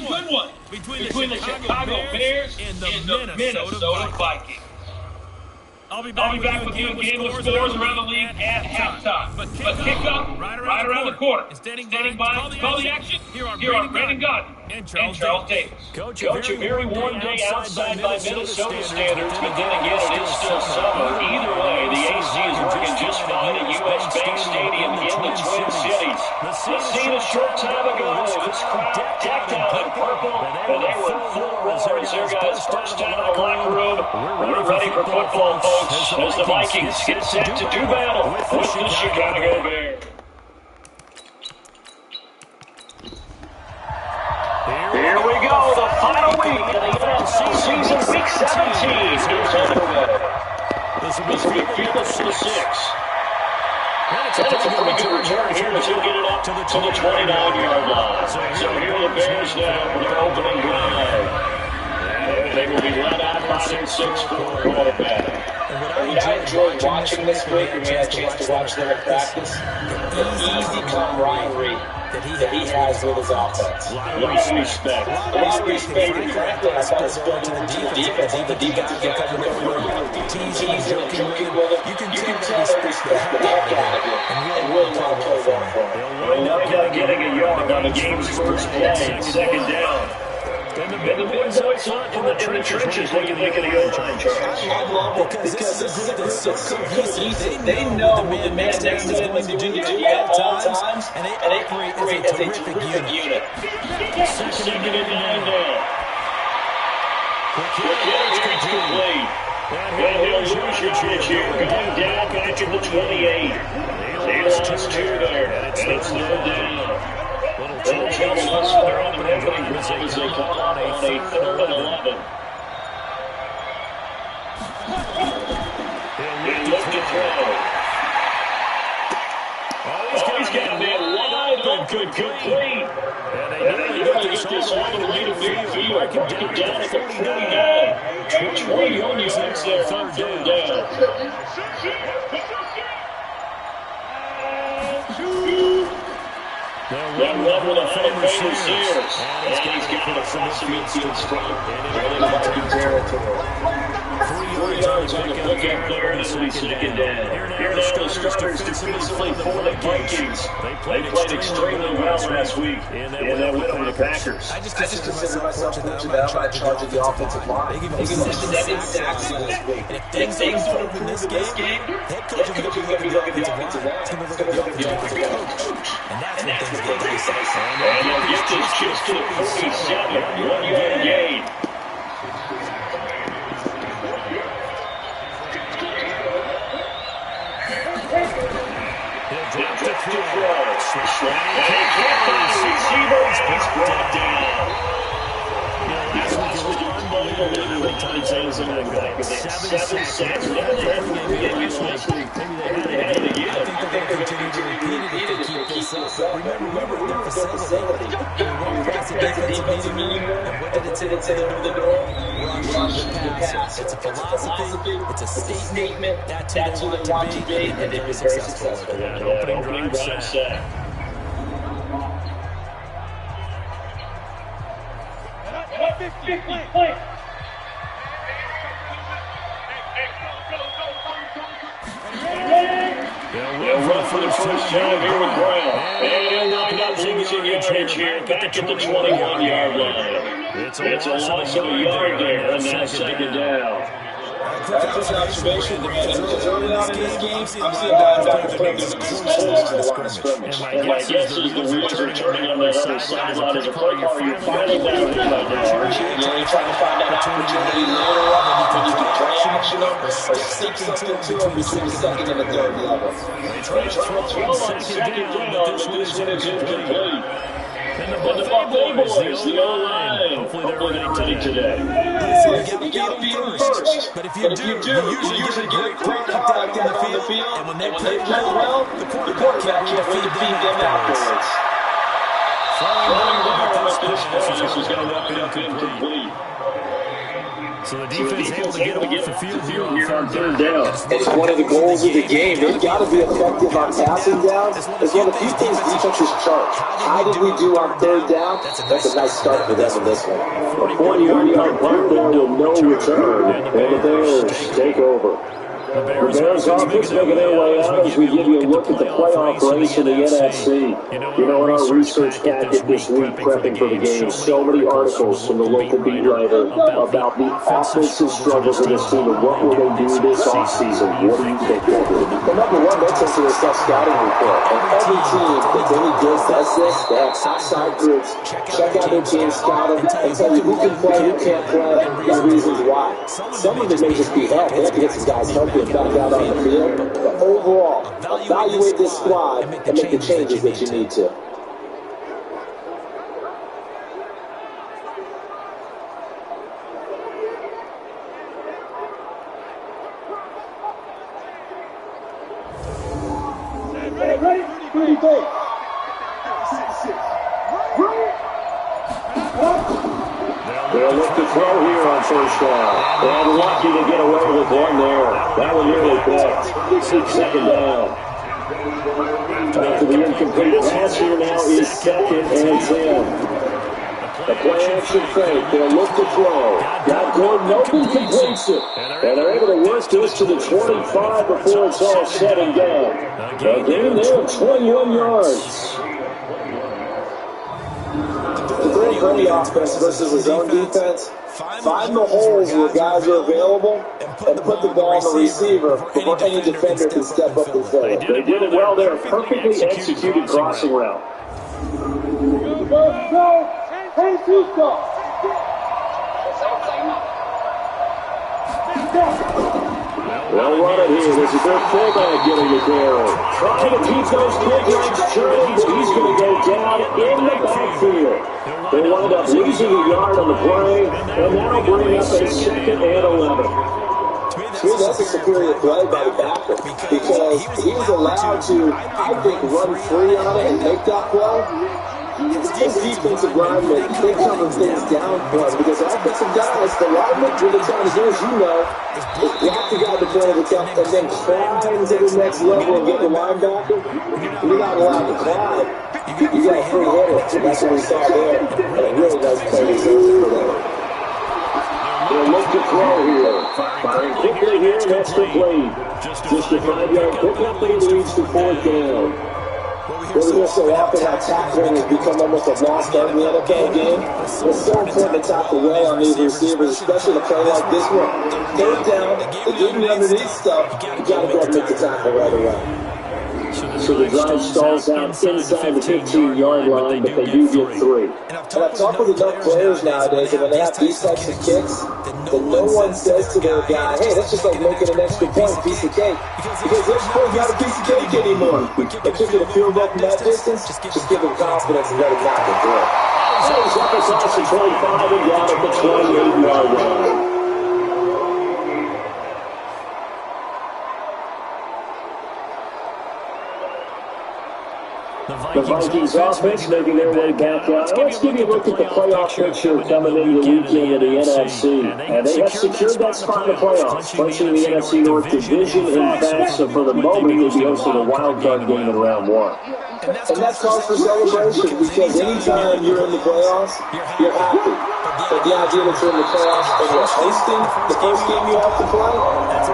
good one between the Chicago Bears and the Minnesota Vikings. I'll be back with you in game with scores around the league at halftime. But kickoff right around the corner. And standing by to call the action, here are Brandon Godden and Charles Davis. Coach, a very warm day outside by Minnesota standards, but then again, it is still summer. Either way, the AC is working just fine at U.S. Bank Stadium in the Twin Cities. The scene a short time ago, this crowd decked out in purple, and they were in full roar as their guys first time in the locker room. We're ready for football, folks, as the Vikings get set to do battle with the Chicago Bears. Here we go, the final week of the NFL season, week 17 is underway. This will be field of 6. That's a pretty good return here as he'll get it up to the 29-yard line. So here are the Bears now for their opening drive. They will be led out by their 6'4" quarterback. What I enjoyed watching this week, when we had a chance to watch them in practice, the easy camaraderie that he has with his offense. A lot of respect. A lot of respect. And frankly, I thought it's built into the defense. The defensive guys are teasing and joking with him. You can tell they respect the heck out of him and really want to play well for him. They'll wind up getting a yard on the game's first play, second down. And the boys hunt in the trenches. What do you think of the O-line, Charles? I love it because this group is so cohesive. They know what the man next to them is going to do at all times, and they operate as a terrific unit. Second and 9 now. Quick catch complete. And he'll lose yardage here, going down back to the 28. They lost 2 there, and it's third down. Little trouble for their opening drive as they come out on a 3rd and 11. He'll look to throw. He's got a man wide open, complete. And they got to get this all the way to midfield. Working down at the 49. 21 yards there, 3rd down. They'll run with a famous Sears. And he's got it across the midfield strong. Really marking territory. 3 yards on the pickup there, and it'll be second down. Here are the starters defensively for the Vikings. They played extremely well last week in that win over the Packers. I just consider myself fortunate that I'm not charging the offensive line. They give us 7 sacks this week. And if things don't improve in this game, head coach is going to be looking at the offensive line. He's going to be looking at the offensive coach. And that's when things get dicey. And they'll get this just to the 47. 1-yard gain. Drop to throw. Can't get by the receiver. He's brought down. Last week was unbelievable. Times in the back. 7 sacks. They had last week. Maybe they had it again. I think they're going to continue to repeat it if they keep this up. Remember their facility. One classic defensive meeting, and what did it say to the door? Rush the pass. It's a philosophy. It's a statement. That's who they want to be, and they've been very successful. Opening drive set. They'll run for the first down here with Brown. And they'll wind up losing yardage here back at the 21-yard line. It's a loss of a yard there on that second down. That's an observation. Early on in this game, I'm seeing Diamondbacks playing this line of scrimmage. And my guess is the Wizards are turning on the other sideline as a play call. You're finding that right now, aren't you? Yeah, you're trying to find that opportunity later on when you can play action or stick something to them between the second and the third level. They try to throw on second down, but this one is incomplete. And the Buffalo Boys, the O-line. Hopefully they're ready today. You got to beat them first. But if you do, you usually get great product out on the field. And when they play well, the quarterback can't really beat them afterwards. Throwing the ball, this pass is going to be incomplete. So the defense able to get off the field here on third down. It's one of the goals of the game. They've got to be effective on passing downs. It's one of the few things defenses chart. How did we do on third down? That's a nice start for them in this one. A 41-yard punt there with no return. And the Bears take over. The Bears offense making their way out as we give you a look at the playoff race in the NFC. You know, in our research packet this week, prepping for the game, so many articles from the local beat writer about the offensive struggles of this team and what will they do this offseason. What do you think they'll do? Well, number one, they take to their self-scouting report. And every team that's any good does this. They have outside groups. Check out their team, scout them, and tell you who can play, who can't play, and reasons why. Some of it may just be health. They have to get some guys healthy back out on the field, but overall, evaluate this squad and make the changes that you need to. Ready? They'll look to throw here on first down. And lucky to get away with one there. That one nearly picked. Second down. After the incomplete pass here now is second and 10. The play action fake. They'll look to throw. Got Gordon open, completes it. And they're able to work this to the 25 before it's all said and done. A gain there of 21 yards. For any offense versus his own defense, find the holes where guys are available and put the ball on the receiver before any defender can step up and fill it. They did it well there. Perfectly executed crossing route. They'll run it here. This is their fullback getting the carry. Trying to keep those kickbacks churning, but he's going to go down in the backfield. They wind up losing a yard on the play, and that'll bring up a second and 11. To me, that's a superior play by the backer because he was allowed to, I think, run free on it and make that play. His defensive linemen, they cover things down for him because offensive guys, the linemen, what they're trying to do, as you know, is block the guy before the top and then climb to the next level and get the linebacker. You're not allowed to climb. You got a free hitter, and that's what we saw there. And it really does play reserved for them. They'll look to throw here. Firing quickly here, and that's complete. Just a 5-yard pickup, but it leads to fourth down. Where we hear so often how tackling has become almost a lost art in the NFL game. It's so important to tackle well on these receivers, especially a play like this one. Third down, they give you underneath stuff, you got to go and make the tackle right away. So the drive stalls out inside the 15-yard line, but they do get 3. And I've talked with enough players nowadays that when they have these types of kicks, that no one says to their guy, hey, that's just like making an extra point, piece of cake. Because this boy's not a piece of cake anymore. They kick it a field goal from that distance, just give him confidence and let him knock it through. So he's up across the 25 and down at the 28-yard line. The Vikings offense making their way back out. Let's give you a look at the playoff picture coming into the weekend of the NFC. And they have secured that spot in the playoffs, placing in the NFC North Division. In fact, so for the moment, they'll be hosting a wild card game in round 1. And that's cause for celebration because anytime you're in the playoffs, you're happy. But the idea that you're in the playoffs and you're hosting the first game you have to play,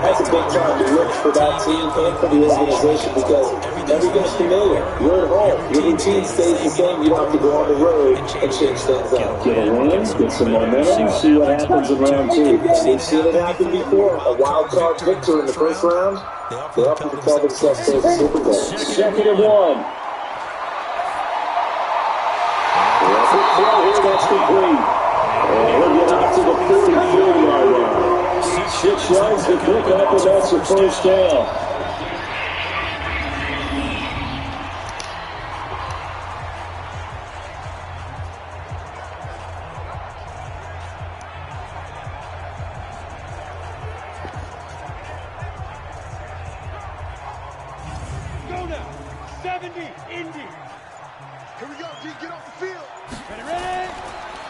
that's a big time to look for that team and for the organization because everything's familiar. You're at home. Your routine stays the same. You don't have to go on the road and change things up. Get a win, get some momentum, see what happens in round 2. And we've seen it happen before. A wild card victor in the first round, they often propel themselves towards the Super Bowl. Second and 1. Here, that's complete. And he'll get out to the 44-yard line. 6 yards to pick up, and that's a first down. Go now. 70, Indy. Here we go, D. Get off the field. Ready?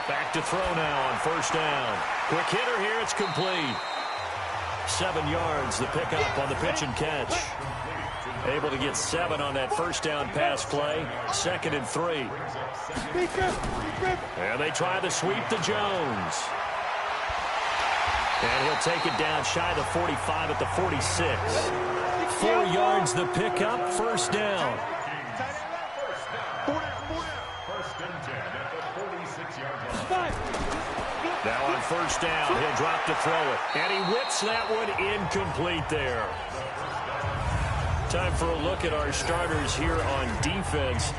Back look to throw now on first down. Quick hitter here. It's complete. 7 yards, the pickup on the pitch and catch. Able to get 7 on that first down pass play. 2nd and 3. And they try the sweep to Jones. And he'll take it down shy of the 45 at the 46. 4 yards, the pickup, first down. Now on first down, he'll drop to throw it. And he whips that one incomplete there. Time for a look at our starters here on defense.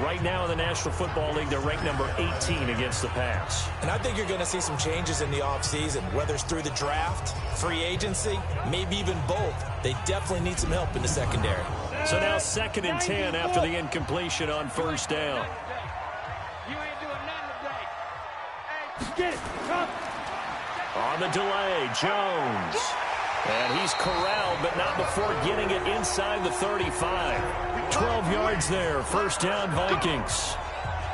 Right now in the National Football League, they're ranked number 18 against the pass. And I think you're going to see some changes in the offseason, whether it's through the draft, free agency, maybe even both. They definitely need some help in the secondary. So now 2nd and 10 after the incompletion on first down. Get it. Come. On the delay, Jones. And he's corralled, but not before getting it inside the 35. 12 yards there, first down Vikings.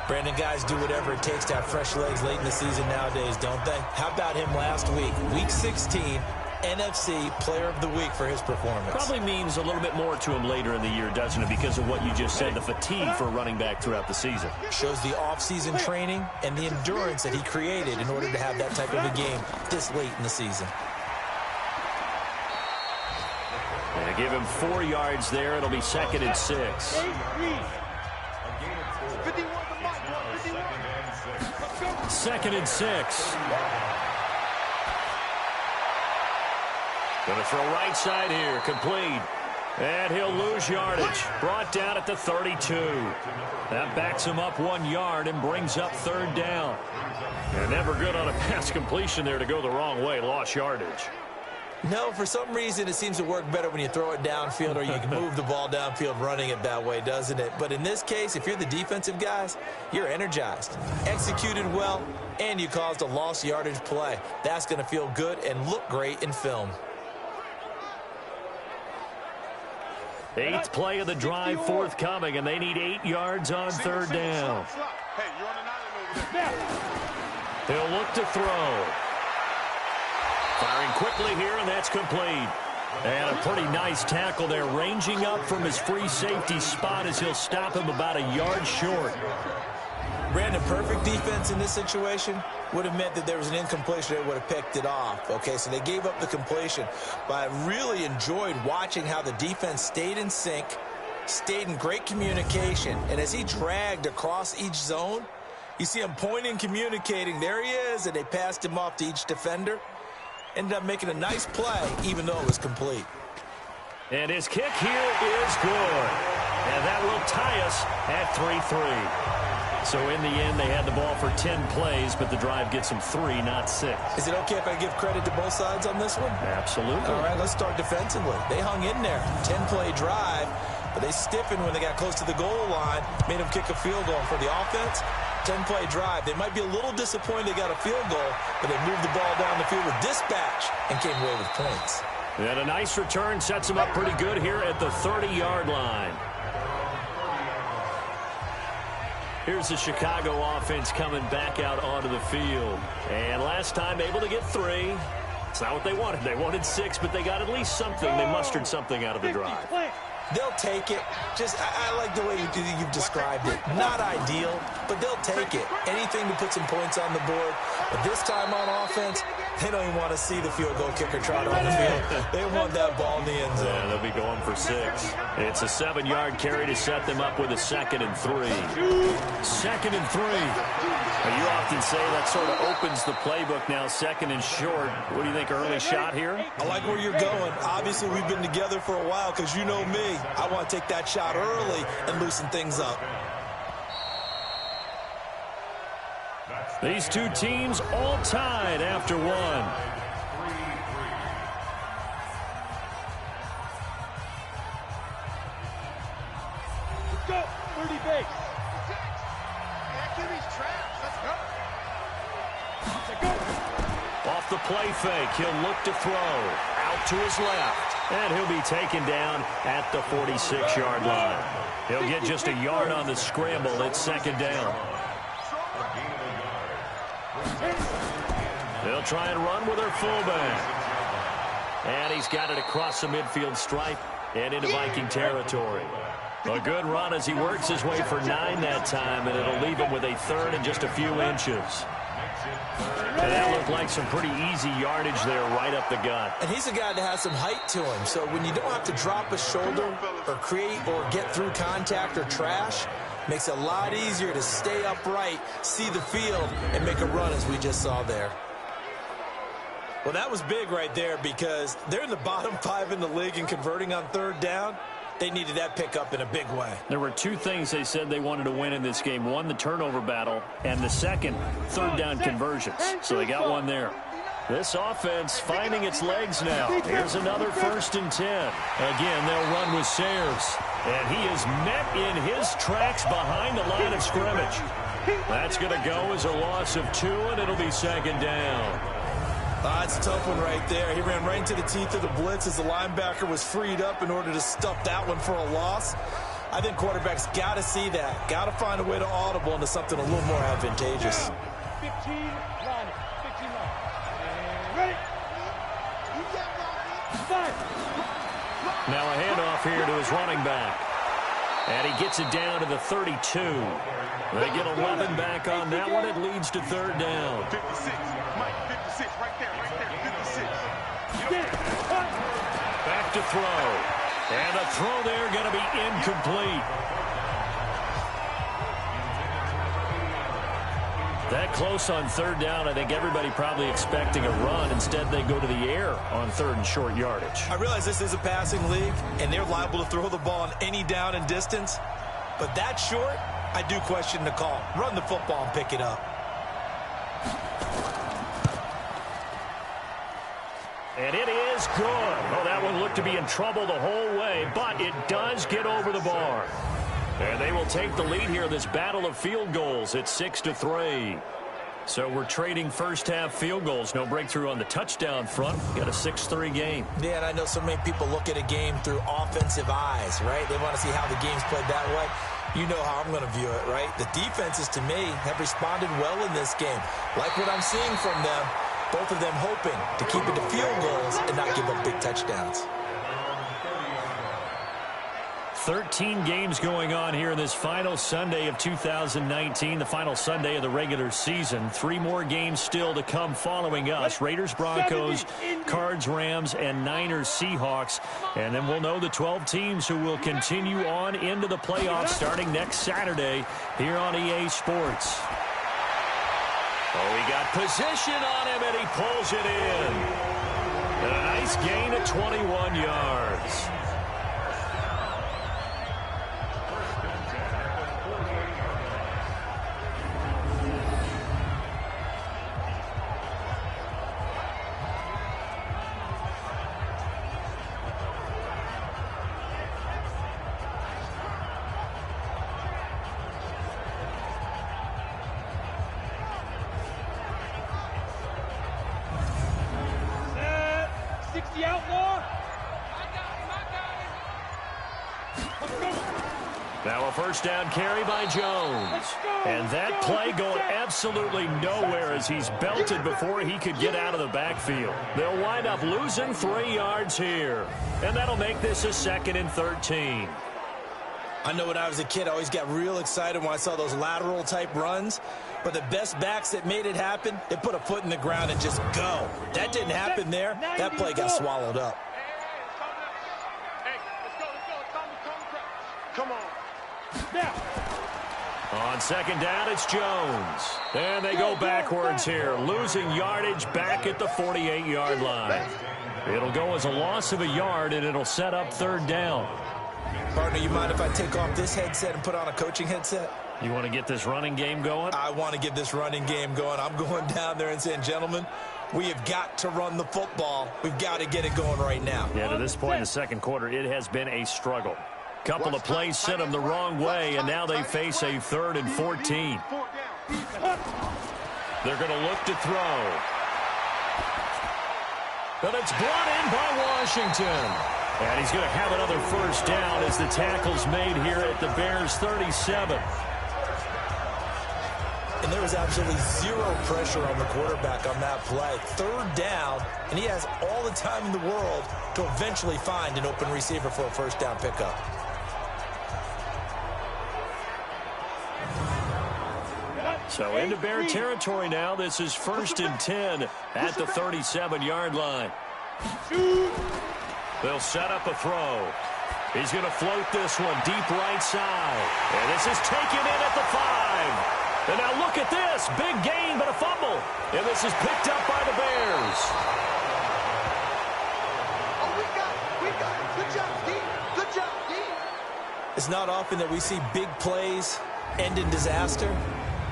Brandon, guys do whatever it takes to have fresh legs late in the season nowadays, don't they? How about him last week? Week 16, NFC Player of the Week for his performance. Probably means a little bit more to him later in the year, doesn't it? Because of what you just said, the fatigue for a running back throughout the season. Shows the off-season training and the endurance that he created in order to have that type of a game this late in the season. And to give him 4 yards there, it'll be 2nd and 6. 2nd and 6. Going to throw right side here, complete. And he'll lose yardage. Brought down at the 32. That backs him up 1 yard and brings up 3rd down. And never good on a pass completion there to go the wrong way. Lost yardage. No, for some reason it seems to work better when you throw it downfield or you can move the ball downfield running it that way, doesn't it? But in this case, if you're the defensive guys, you're energized, executed well, and you caused a lost yardage play. That's going to feel good and look great in film. 8th play of the drive forthcoming, and they need 8 yards on 3rd down. He'll look to throw. Firing quickly here, and that's complete. And a pretty nice tackle there, ranging up from his free safety spot as he'll stop him about a yard short. Brandon, perfect defense in this situation would have meant that there was an incompletion. They would have picked it off. Okay, so they gave up the completion. But I really enjoyed watching how the defense stayed in sync, stayed in great communication. And as he dragged across each zone, you see him pointing, communicating. There he is, and they passed him off to each defender. Ended up making a nice play, even though it was complete. And his kick here is good. And that will tie us at 3-3. So in the end, they had the ball for 10 plays, but the drive gets them 3, not 6. Is it okay if I give credit to both sides on this one? Absolutely. All right, let's start defensively. They hung in there. 10-play drive, but they stiffened when they got close to the goal line, made them kick a field goal. And for the offense, 10-play drive. They might be a little disappointed they got a field goal, but they moved the ball down the field with dispatch and came away with points. And a nice return sets them up pretty good here at the 30-yard line. Here's the Chicago offense coming back out onto the field. And last time able to get 3. It's not what they wanted. They wanted 6, but they got at least something. They mustered something out of the drive. They'll take it. Just, I like the way you've described it. Not ideal, but they'll take it. Anything to put some points on the board. But this time on offense, they don't even want to see the field goal kicker trot on the field. They want that ball in the end zone. Yeah, they'll be going for 6. It's a 7-yard carry to set them up with a 2nd and 3. 2nd and 3. Now, you often say that sort of opens the playbook now, 2nd and short. What do you think, early shot here? I like where you're going. Obviously, we've been together for a while because you know me. I want to take that shot early and loosen things up. These two teams all tied after 1. Let's go. 30 base. Off the play fake, he'll look to throw. Out to his left. And he'll be taken down at the 46-yard line. He'll get just a yard on the scramble. It's 2nd down. They'll try and run with their fullback. And he's got it across the midfield stripe and into Viking territory. A good run as he works his way for 9 that time, and it'll leave him with a third and just a few inches. And that looked like some pretty easy yardage there right up the gut. And he's a guy that has some height to him, so when you don't have to drop a shoulder or create or get through contact or trash, makes it a lot easier to stay upright, see the field, and make a run as we just saw there. Well, that was big right there because they're in the bottom 5 in the league in converting on third down. They needed that pickup in a big way. There were 2 things they said they wanted to win in this game. One, the turnover battle, and the second, third down conversions. So they got one there. This offense finding its legs now. Here's another 1st and 10. Again, they'll run with Sayers. And he is met in his tracks behind the line of scrimmage. That's going to go as a loss of 2, and it'll be 2nd down. It's a tough one right there. He ran right into the teeth of the blitz as the linebacker was freed up in order to stuff that one for a loss. I think quarterbacks got to see that. Got to find a way to audible into something a little more advantageous. 15, line it. 15, line it. Ready? Now a handoff here to his running back. And he gets it down to the 32. They get 11 back on that one. It leads to 3rd down. 56. Mike, 56. Right there. 56. Back to throw. And a throw there going to be incomplete. That close on 3rd down, I think everybody probably expecting a run. Instead, they go to the air on 3rd and short yardage. I realize this is a passing league, and they're liable to throw the ball on any down and distance. But that short, I do question the call. Run the football and pick it up. And it is good. Oh, that one looked to be in trouble the whole way, but it does get over the bar. And they will take the lead here in this battle of field goals. It's 6-3. So we're trading first half field goals. No breakthrough on the touchdown front. Got a 6-3 game. Yeah, and I know so many people look at a game through offensive eyes, right? They want to see how the game's played that way. You know how I'm going to view it, right? The defenses, to me, have responded well in this game. Like what I'm seeing from them, both of them hoping to keep it to field goals and not give up big touchdowns. 13 games going on here in this final Sunday of 2019, the final Sunday of the regular season. 3 more games still to come following us. Raiders, Broncos, Cards, Rams, and Niners, Seahawks. And then we'll know the 12 teams who will continue on into the playoffs starting next Saturday here on EA Sports. Oh, he got position on him, and he pulls it in. And a nice gain of 21 yards. Now a first down carry by Jones. And that play going absolutely nowhere as he's belted before he could get out of the backfield. They'll wind up losing 3 yards here. And that'll make this a 2nd and 13. I know when I was a kid, I always got real excited when I saw those lateral type runs. But the best backs that made it happen, they put a foot in the ground and just go. That didn't happen there. That play got swallowed up. Come on. On 2nd down, it's Jones. And they go backwards here, losing yardage back at the 48-yard line. It'll go as a loss of a yard, and it'll set up 3rd down. Partner, you mind if I take off this headset and put on a coaching headset? You want to get this running game going? I want to get this running game going. I'm going down there and saying, gentlemen, we have got to run the football. We've got to get it going right now. Yeah, to this point in the 2nd quarter, it has been a struggle. Couple of plays sent them the wrong way, and now they face a 3rd and 14. They're going to look to throw. And it's brought in by Washington. And he's going to have another first down as the tackle's made here at the Bears 37. And they're there was absolutely zero pressure on the quarterback on that play. Third down, and he has all the time in the world to eventually find an open receiver for a first down pickup. So into Bear territory now. This is 1st and 10 at the 37-yard line. They'll set up a throw. He's going to float this one deep right side. And this is taken in at the 5. And now look at this. Big gain, but a fumble. And this is picked up by the Bears. Oh, we got it. Good job, Steve. Good job, Steve. It's not often that we see big plays end in disaster.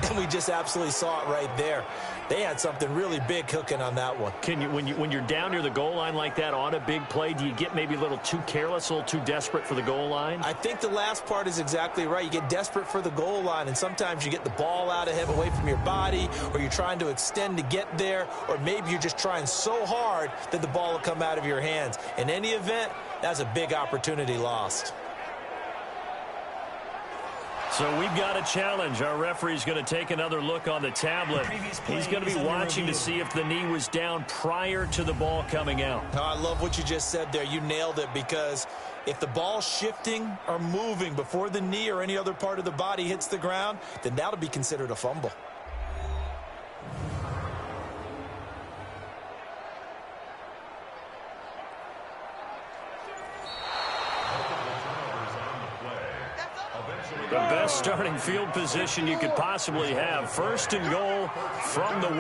And we just absolutely saw it right there. They had something really big cooking on that one. Can you, when you're down near the goal line like that on a big play, do you get maybe a little too careless, a little too desperate for the goal line? I think the last part is exactly right. You get desperate for the goal line, and sometimes you get the ball out of him away from your body, or you're trying to extend to get there, or maybe you're just trying so hard that the ball will come out of your hands. In any event, that's a big opportunity lost. So we've got a challenge. Our referee's going to take another look on the tablet. He's going to be watching to see if the knee was down prior to the ball coming out. Oh, I love what you just said there. You nailed it, because if the ball's shifting or moving before the knee or any other part of the body hits the ground, then that'll be considered a fumble. The best starting field position you could possibly have. 1st and goal from the 1.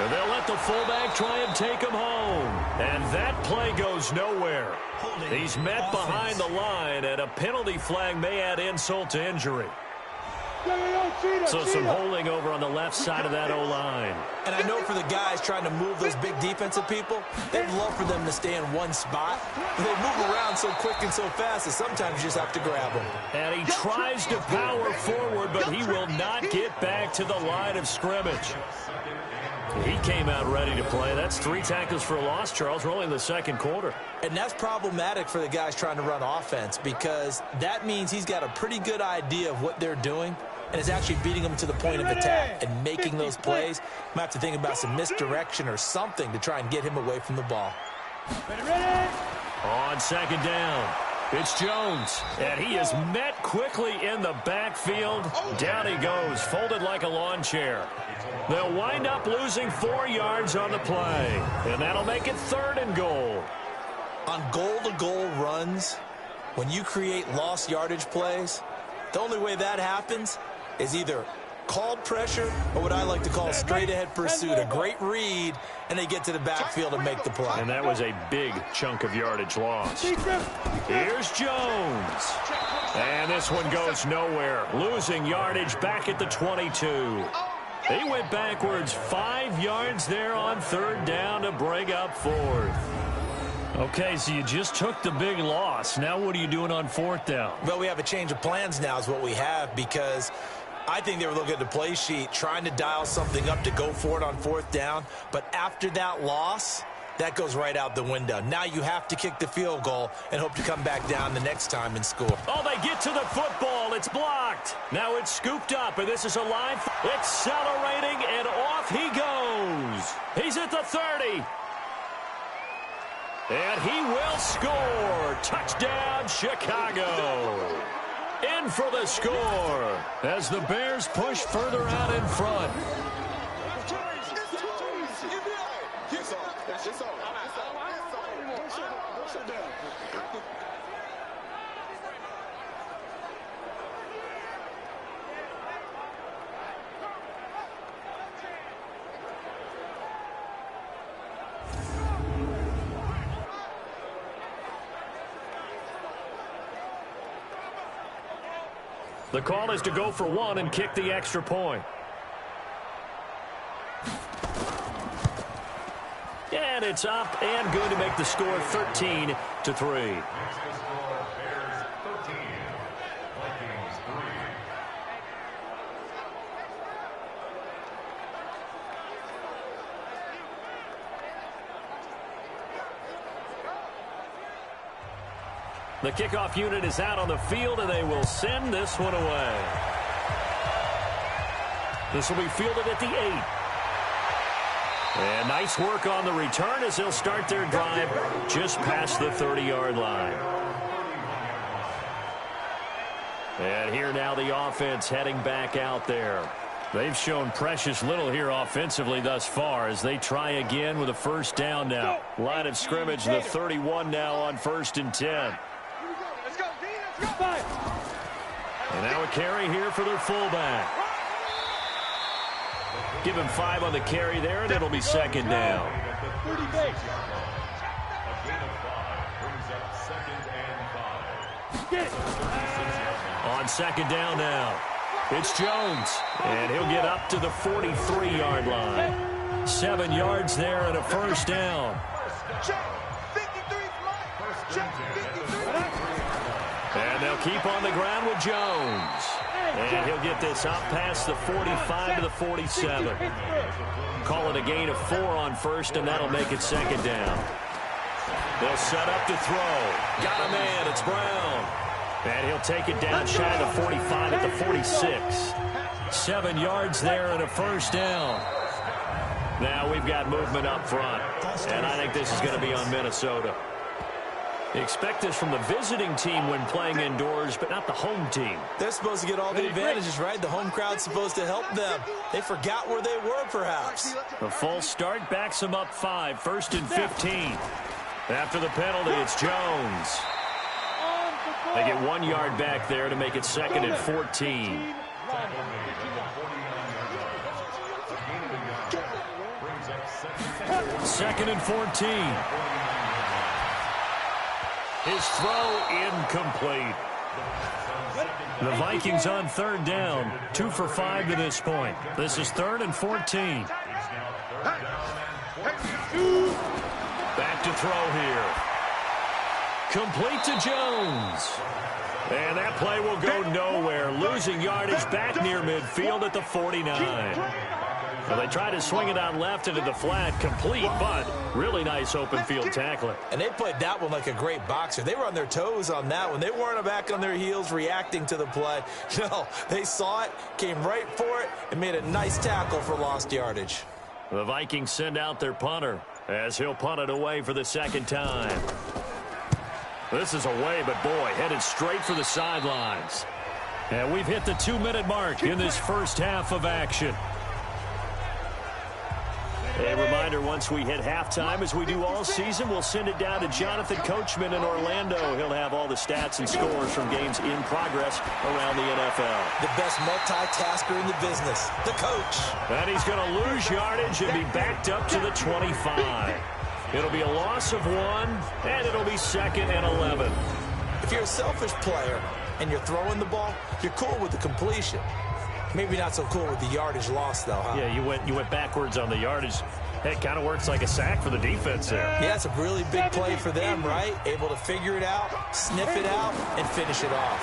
And they'll let the fullback try and take him home. And that play goes nowhere. He's met behind the line, and a penalty flag may add insult to injury. So some holding over on the left side of that O-line. And I know for the guys trying to move those big defensive people, they'd love for them to stay in one spot. But they move around so quick and so fast that sometimes you just have to grab them. And he tries to power forward, but he will not get back to the line of scrimmage. He came out ready to play. That's 3 tackles for a loss, Charles. We're only in the 2nd quarter. And that's problematic for the guys trying to run offense, because that means he's got a pretty good idea of what they're doing and is actually beating them to the point of attack and making those plays. Might have to think about some misdirection or something to try and get him away from the ball. On 2nd down, it's Jones, and he is met quickly in the backfield. Down he goes, folded like a lawn chair. They'll wind up losing 4 yards on the play, and that'll make it 3rd and goal. On goal-to-goal runs, when you create lost yardage plays, the only way that happens is either called pressure or what I like to call straight-ahead pursuit. A great read, and they get to the backfield and make the play. And that was a big chunk of yardage lost. Here's Jones. And this one goes nowhere. Losing yardage back at the 22. He went backwards 5 yards there on 3rd down to bring up 4th. Okay, so you just took the big loss. Now what are you doing on 4th down? Well, we have a change of plans now is what we have, because I think they were looking at the play sheet, trying to dial something up to go for it on 4th down. But after that loss, that goes right out the window. Now you have to kick the field goal and hope to come back down the next time and score. Oh, they get to the football. It's blocked. Now it's scooped up, and this is a live. Accelerating, and off he goes. He's at the 30. And he will score. Touchdown, Chicago. In for the score as the Bears push further out in front. The call is to go for 1 and kick the extra point. And it's up and good to make the score 13-3. The kickoff unit is out on the field, and they will send this one away. This will be fielded at the 8. And nice work on the return as they'll start their drive just past the 30-yard line. And here now the offense heading back out there. They've shown precious little here offensively thus far as they try again with a first down now. Line of scrimmage, the 31 now on 1st and 10. Let's go, D. Let's go. And now a carry here for their fullback. Give him 5 on the carry there, and it'll be 2nd down. 30 base. On 2nd down now, it's Jones, and he'll get up to the 43-yard line. 7 yards there and a first down. Check. 53's mine. Check. 53. And they'll keep on the ground with Jones. And he'll get this out past the 45 to the 47. Call it a gain of 4 on 1st, and that'll make it 2nd down. They'll set up to throw. Got a man. It's Brown. And he'll take it down shy of the 45 at the 46. 7 yards there and a first down. Now we've got movement up front. And I think this is going to be on Minnesota. Expect this from the visiting team when playing indoors, but not the home team. They're supposed to get all the advantages, right? The home crowd's supposed to help them. They forgot where they were, perhaps. The full start backs them up 5, 1st and 15. After the penalty, it's Jones. They get 1 yard back there to make it 2nd and 14. Second and 14. His throw incomplete. The Vikings on 3rd down. 2 for 5 to this point. This is 3rd and 14. Back to throw here. Complete to Jones. And that play will go nowhere. Losing yardage back near midfield at the 49. Well, they tried to swing it out left into the flat, complete, but really nice open field tackling. And they played that one like a great boxer. They were on their toes on that one. They weren't back on their heels reacting to the play. No, they saw it, came right for it, and made a nice tackle for lost yardage. The Vikings send out their punter as he'll punt it away for the 2nd time. This is away, but boy, headed straight for the sidelines. And we've hit the 2-minute mark in this first half of action. A reminder, once we hit halftime, as we do all season, we'll send it down to Jonathan Coachman in Orlando. He'll have all the stats and scores from games in progress around the NFL. The best multitasker in the business, the coach. And he's going to lose yardage and be backed up to the 25. It'll be a loss of 1, and it'll be 2nd and 11. If you're a selfish player and you're throwing the ball, you're cool with the completion. Maybe not so cool with the yardage loss, though, huh? Yeah, you went backwards on the yardage. It kind of works like a sack for the defense there. Yeah, it's a really big play for them, right? Able to figure it out, sniff it out, and finish it off.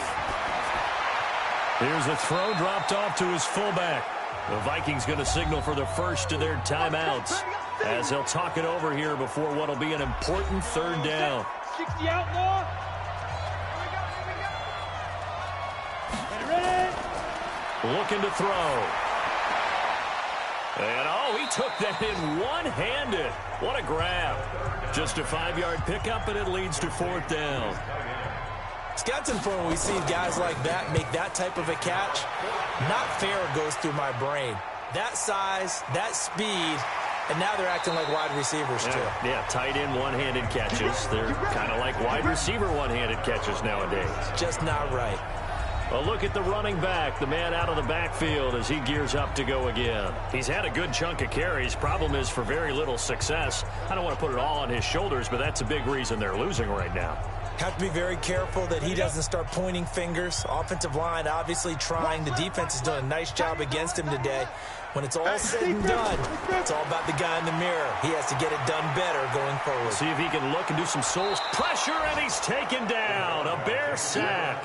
Here's the throw dropped off to his fullback. The Vikings going to signal for the first of their timeouts as they'll talk it over here before what will be an important 3rd down. 60 out more. Ready? Looking to throw. And, oh, he took that in one-handed. What a grab. Just a 5-yard pickup, and it leads to 4th down. It's got some fun when we see guys like that make that type of a catch. Not fair goes through my brain. That size, that speed, and now they're acting like wide receivers, too. Yeah, tight end one-handed catches. They're kind of like wide receiver one-handed catches nowadays. Just not right. A look at the running back, the man out of the backfield as he gears up to go again. He's had a good chunk of carries. Problem is for very little success. I don't want to put it all on his shoulders, but that's a big reason they're losing right now. Have to be very careful that he doesn't start pointing fingers. Offensive line obviously trying. The defense has done a nice job against him today. When it's all said and done, it's all about the guy in the mirror. He has to get it done better going forward. See if he can look and do some soul pressure, and he's taken down. A Bear sack.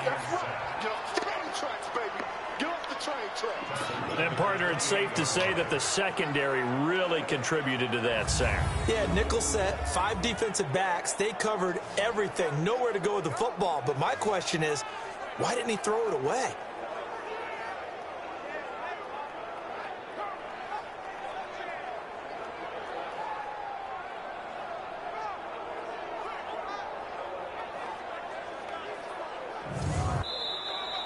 And, partner, it's safe to say that the secondary really contributed to that sack. Yeah, nickel set, 5 defensive backs. They covered everything. Nowhere to go with the football. But my question is, why didn't he throw it away?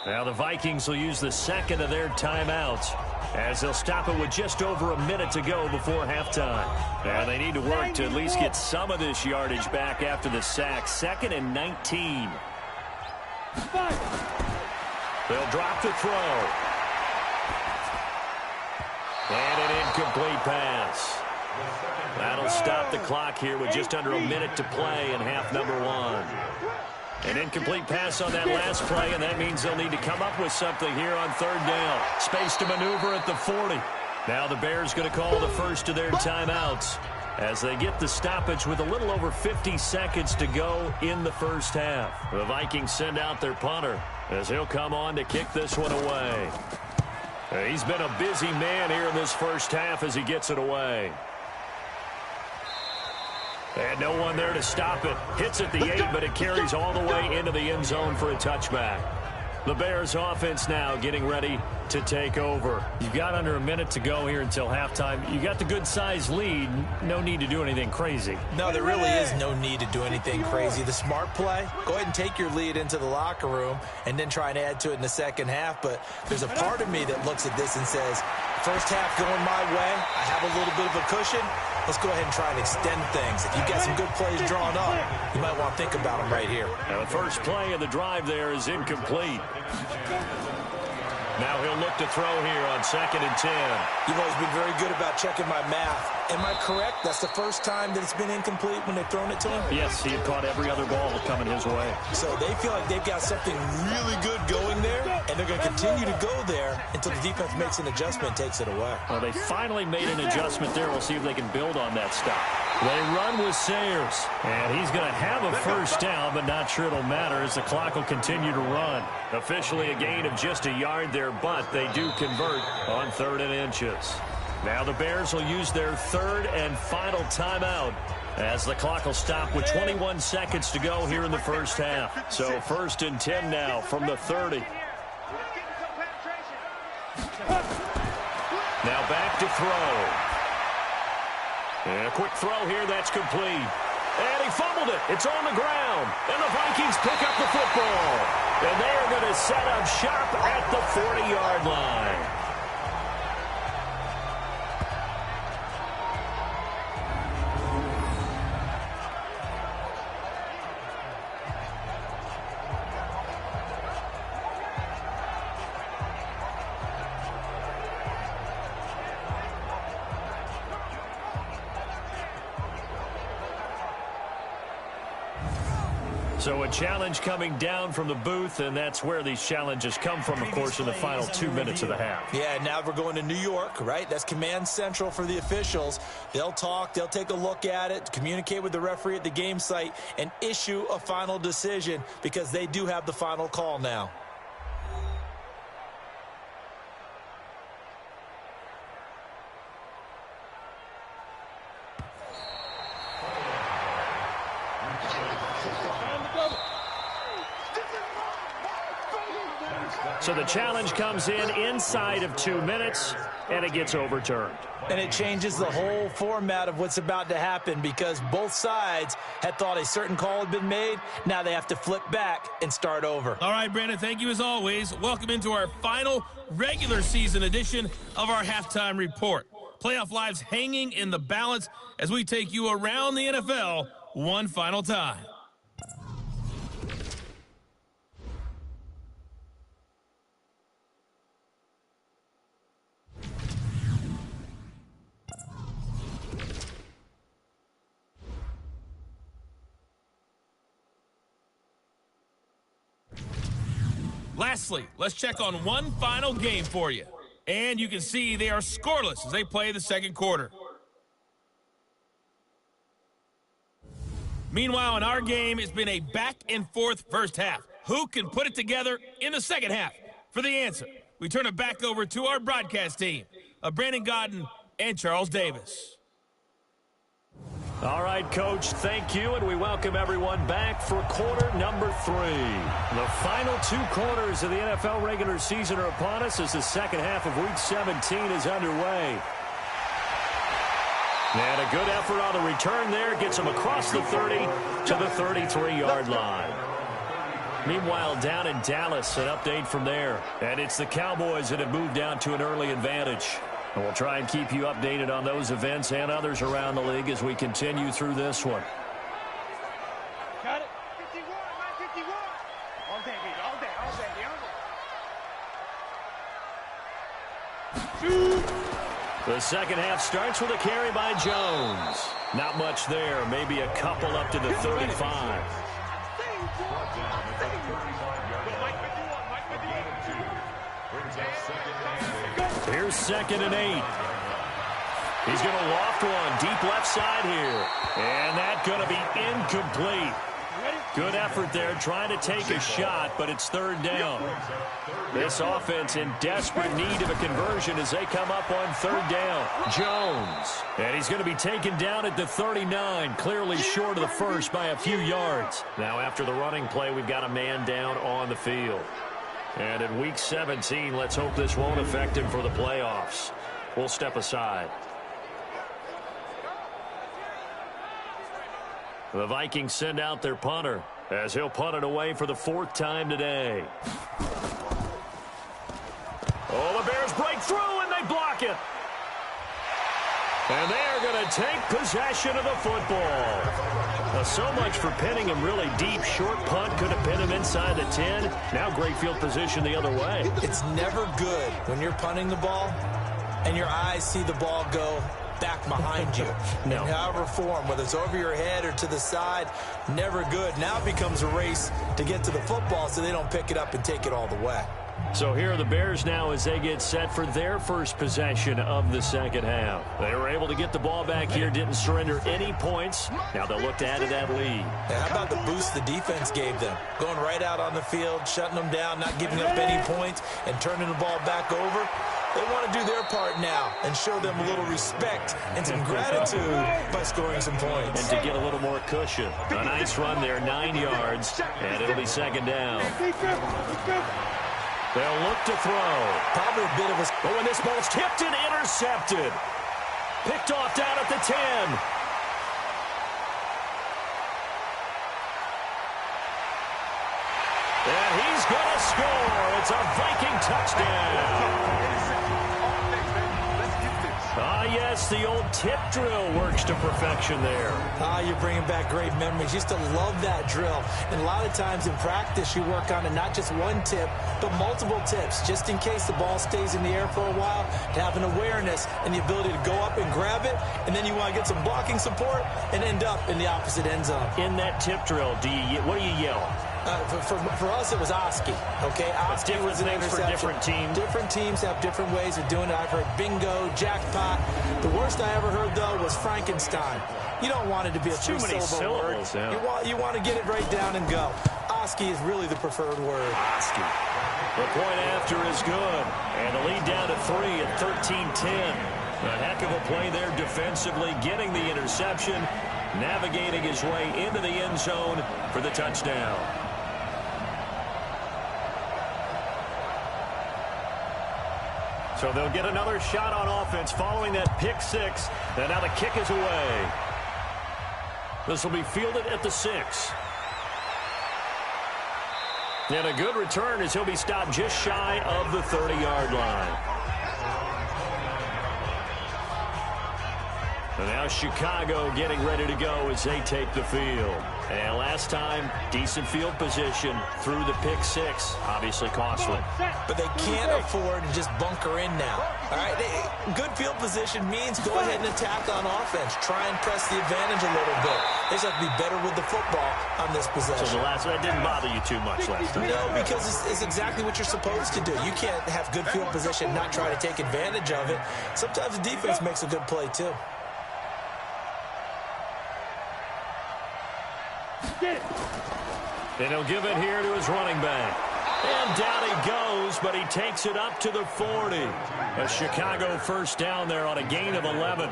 Now the Vikings will use the second of their timeouts as they'll stop it with just over a minute to go before halftime. And they need to work to at least get some of this yardage back after the sack. 2nd and 19. They'll drop the throw. And an incomplete pass. That'll stop the clock here with just under a minute to play in half number 1. An incomplete pass on that last play, and that means they'll need to come up with something here on 3rd down. Space to maneuver at the 40. Now the Bears going to call the first of their timeouts as they get the stoppage with a little over 50 seconds to go in the first half. The Vikings send out their punter as he'll come on to kick this one away. He's been a busy man here in this first half as he gets it away. And no one there to stop it. Hits at the 8, but it carries all the way into the end zone for a touchback. The Bears offense now getting ready to take over. You've got under a minute to go here until halftime. You got the good-sized lead. No need to do anything crazy. No, there really is no need to do anything crazy. The smart play, go ahead and take your lead into the locker room and then try and add to it in the second half. But there's a part of me that looks at this and says, first half going my way, I have a little bit of a cushion. Let's go ahead and try and extend things. If you've got some good plays drawn up, you might want to think about them right here. Now the first play of the drive there is incomplete. Now he'll look to throw here on 2nd and 10. You've always been very good about checking my math. Am I correct? That's the first time that it's been incomplete when they've thrown it to him? Yes, he had caught every other ball coming his way. So they feel like they've got something really good going there, and they're going to continue to go there until the defense makes an adjustment and takes it away. Well, they finally made an adjustment there. We'll see if they can build on that stop. They run with Sayers, and he's going to have a first down, but not sure it'll matter as the clock will continue to run. Officially a gain of just a yard there, but they do convert on 3rd and inches. Now the Bears will use their 3rd and final timeout as the clock will stop with 21 seconds to go here in the first half. So 1st and 10 now from the 30. Now back to throw. And a quick throw here, that's complete. And he fumbled it. It's on the ground. And the Vikings pick up the football. And they are going to set up shop at the 40-yard line. So a challenge coming down from the booth, and that's where these challenges come from, of course, in the final 2 minutes of the half. Yeah, now we're going to New York, right? That's command central for the officials. They'll talk, they'll take a look at it, communicate with the referee at the game site, and issue a final decision because they do have the final call now. So the challenge comes in inside of 2 minutes, and it gets overturned. And it changes the whole format of what's about to happen because both sides had thought a certain call had been made. Now they have to flip back and start over. All right, Brandon, thank you as always. Welcome into our final regular season edition of our halftime report. Playoff lives hanging in the balance as we take you around the NFL one final time. Lastly, let's check on one final game for you. And you can see they are scoreless as they play the second quarter. Meanwhile, in our game, it's been a back-and-forth first half. Who can put it together in the second half? For the answer, we turn it back over to our broadcast team of Brandon Godden and Charles Davis. All right, Coach, thank you, and we welcome everyone back for quarter number 3. The final 2 quarters of the NFL regular season are upon us as the second half of Week 17 is underway. And a good effort on the return there gets him across the 30 to the 33-yard line. Meanwhile, down in Dallas, an update from there. And it's the Cowboys that have moved down to an early advantage. And we'll try and keep you updated on those events and others around the league as we continue through this one. Got it. 51, 51. All day, baby. All day, all day, all day. The second half starts with a carry by Jones. Not much there. Maybe a couple up to the 35. Here's 2nd and 8. He's going to loft one deep left side here. And that's going to be incomplete. Good effort there trying to take a shot, but it's 3rd down. This offense in desperate need of a conversion as they come up on 3rd down. Jones. And he's going to be taken down at the 39, clearly short of the first by a few yards. Now after the running play, we've got a man down on the field. And in Week 17, let's hope this won't affect him for the playoffs. We'll step aside. The Vikings send out their punter as he'll punt it away for the 4th time today. Oh, the Bears break through and they block it. And they are going to take possession of the football. So much for pinning him really deep. Short punt could have pinned him inside the 10. Now great field position the other way. It's never good when you're punting the ball and your eyes see the ball go back behind you. No. In however form, whether it's over your head or to the side, never good. Now it becomes a race to get to the football so they don't pick it up and take it all the way. So here are the Bears now as they get set for their first possession of the second half. They were able to get the ball back here, didn't surrender any points. Now they'll look to add to that lead. How about the boost the defense gave them? Going right out on the field, shutting them down, not giving up any points, and turning the ball back over. They want to do their part now and show them a little respect and some gratitude by scoring some points. And to get a little more cushion. A nice run there, 9 yards, and it'll be 2nd down. They'll look to throw. Probably a bit of a... But when this ball's tipped and intercepted. Picked off down at the 10. And he's going to score. It's a Viking touchdown. Yes, the old tip drill works to perfection there. You're bringing back great memories. Used to love that drill. And a lot of times in practice, you work on it, not just one tip, but multiple tips, just in case the ball stays in the air for a while, to have an awareness and the ability to go up and grab it, and then you want to get some blocking support and end up in the opposite end zone. In that tip drill, what do you yell? For us, it was Oski. Okay, Oski was an interception. For different teams. Different teams have different ways of doing it. I've heard bingo, jackpot. The worst I ever heard, though, was Frankenstein. You don't want it to be a three-syllable word. Yeah. You want to get it right down and go. Oski is really the preferred word. Oski. The point after is good. And the lead down to 3 at 13-10. A heck of a play there defensively, getting the interception, navigating his way into the end zone for the touchdown. So they'll get another shot on offense following that pick 6. And now the kick is away. This will be fielded at the 6. And a good return as he'll be stopped just shy of the 30-yard line. And now Chicago getting ready to go as they take the field. And last time, decent field position through the pick 6. Obviously costly. But they can't afford to just bunker in now. All right, good field position means go ahead and attack on offense. Try and press the advantage a little bit. They just have to be better with the football on this possession. So that didn't bother you too much last time. No, because it's exactly what you're supposed to do. You can't have good field position, not try to take advantage of it. Sometimes the defense makes a good play, too. And he'll give it here to his running back. And down he goes, but he takes it up to the 40. A Chicago first down there on a gain of 11.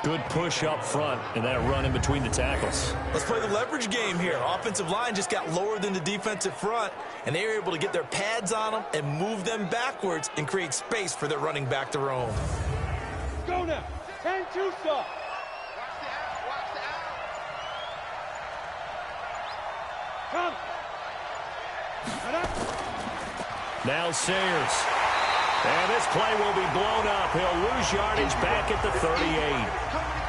Good push up front in that run in between the tackles. Let's play the leverage game here. Offensive line just got lower than the defensive front, and they were able to get their pads on them and move them backwards and create space for their running back to roam. Go now. 10-2, sir. Come. Now Sayers. And this play will be blown up. He'll lose yardage back at the 38.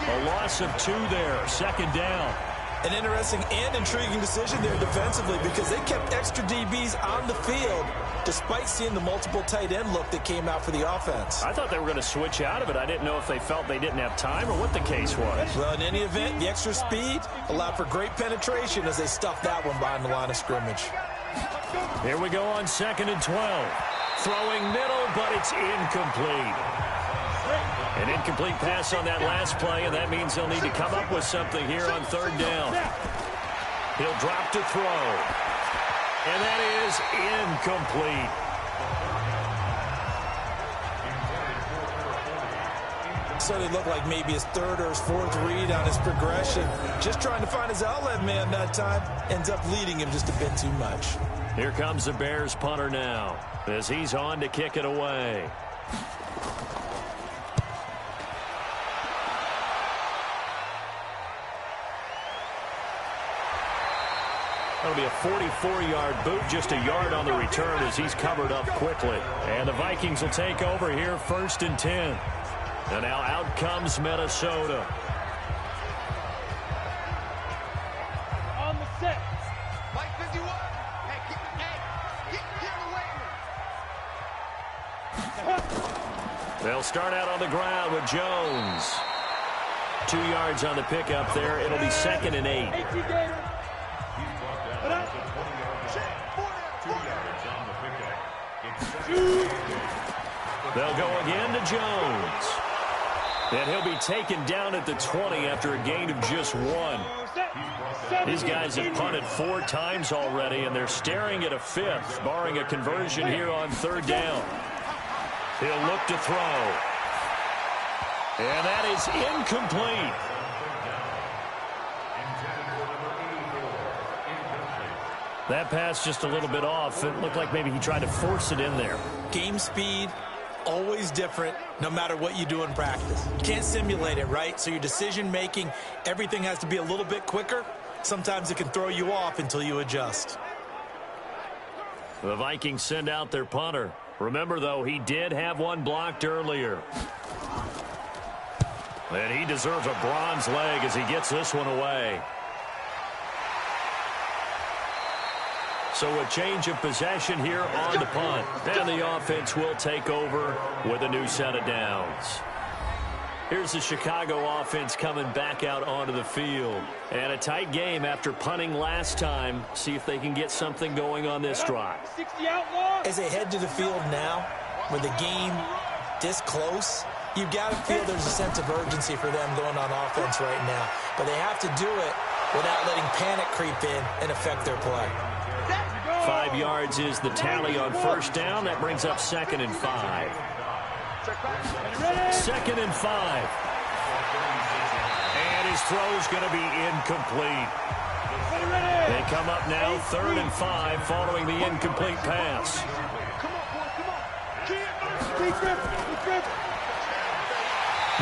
A loss of 2 there. Second down. An interesting and intriguing decision there defensively because they kept extra DBs on the field despite seeing the multiple tight end look that came out for the offense. I thought they were going to switch out of it. I didn't know if they felt they didn't have time or what the case was. Well, in any event, the extra speed allowed for great penetration as they stuffed that one behind the line of scrimmage. Here we go on 2nd and 12. Throwing middle, but it's incomplete. An incomplete pass on that last play, and that means they'll need to come up with something here on 3rd down. He'll drop to throw. And that is incomplete. So it looked like maybe his 3rd or his 4th read on his progression. Just trying to find his outlet man that time. Ends up leading him just a bit too much. Here comes the Bears punter now as he's on to kick it away. That'll be a 44-yard boot, just a yard on the return as he's covered up quickly. And the Vikings will take over here 1st and 10. And now out comes Minnesota. On the set. Mike 51. Hey, get away. They'll start out on the ground with Jones. 2 yards on the pickup there. It'll be 2nd and 8. They'll go again to Jones. And he'll be taken down at the 20 after a gain of just 1. These guys have punted 4 times already, and they're staring at a 5th, barring a conversion here on 3rd down. He'll look to throw. And that is incomplete. That pass just a little bit off. It looked like maybe he tried to force it in there. Game speed, always different, no matter what you do in practice. You can't simulate it, right? So your decision-making, everything has to be a little bit quicker. Sometimes it can throw you off until you adjust. The Vikings send out their punter. Remember, though, he did have one blocked earlier. And he deserves a bronze leg as he gets this one away. So a change of possession here on the punt. And the offense will take over with a new set of downs. Here's the Chicago offense coming back out onto the field. And a tight game after punting last time. See if they can get something going on this drive. As they head to the field now, with the game this close, you've got to feel there's a sense of urgency for them going on offense right now. But they have to do it without letting panic creep in and affect their play. 5 yards is the tally on 1st down. That brings up 2nd and 5. 2nd and 5. And his throw's going to be incomplete. They come up now 3rd and 5 following the incomplete pass.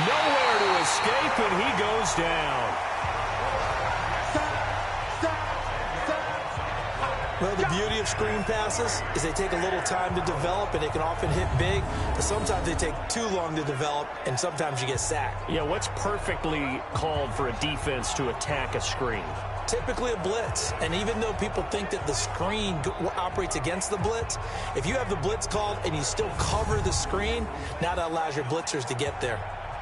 Nowhere to escape, and he goes down. Well, the beauty of screen passes is they take a little time to develop, and they can often hit big, but sometimes they take too long to develop, and sometimes you get sacked. Yeah, what's perfectly called for a defense to attack a screen? Typically a blitz, and even though people think that the screen operates against the blitz, if you have the blitz called and you still cover the screen, now that allows your blitzers to get there.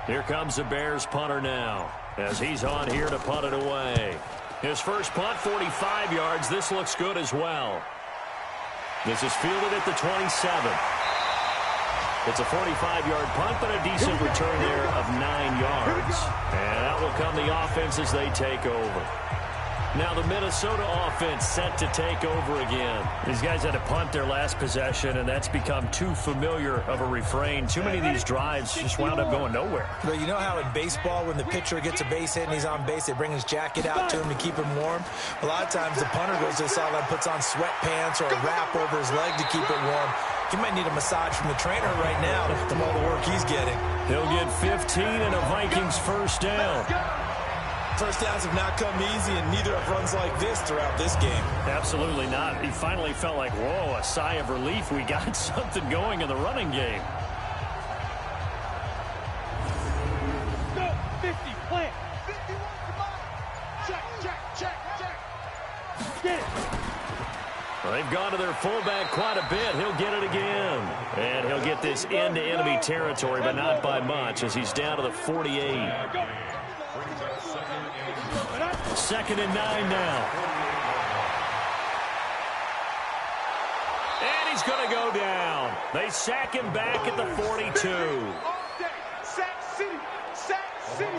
Here comes the Bears punter now as he's on here to punt it away. His first punt, 45 yards. This looks good as well. This is fielded at the 27. It's a 45-yard punt, but a decent return there of 9 yards. And out will come the offense as they take over. Now the Minnesota offense set to take over again. These guys had to punt their last possession, and that's become too familiar of a refrain. Too many of these drives just wound up going nowhere. Well, you know how in baseball, when the pitcher gets a base hit and he's on base, they bring his jacket out to him to keep him warm? A lot of times the punter goes to the sideline, puts on sweatpants or a wrap over his leg to keep it warm. He might need a massage from the trainer right now from all the work he's getting. He'll get 15 and a Vikings first down. First downs have not come easy, and neither have runs like this throughout this game. Absolutely not. He finally felt like, whoa, a sigh of relief. We got something going in the running game. Go, 50, plant. 51, come on. Check. Get it. Well, they've gone to their fullback quite a bit. He'll get it again. And he'll get this into enemy territory, but not by much, as he's down to the 48. 2nd and 9 now. And he's going to go down. They sack him back at the 42.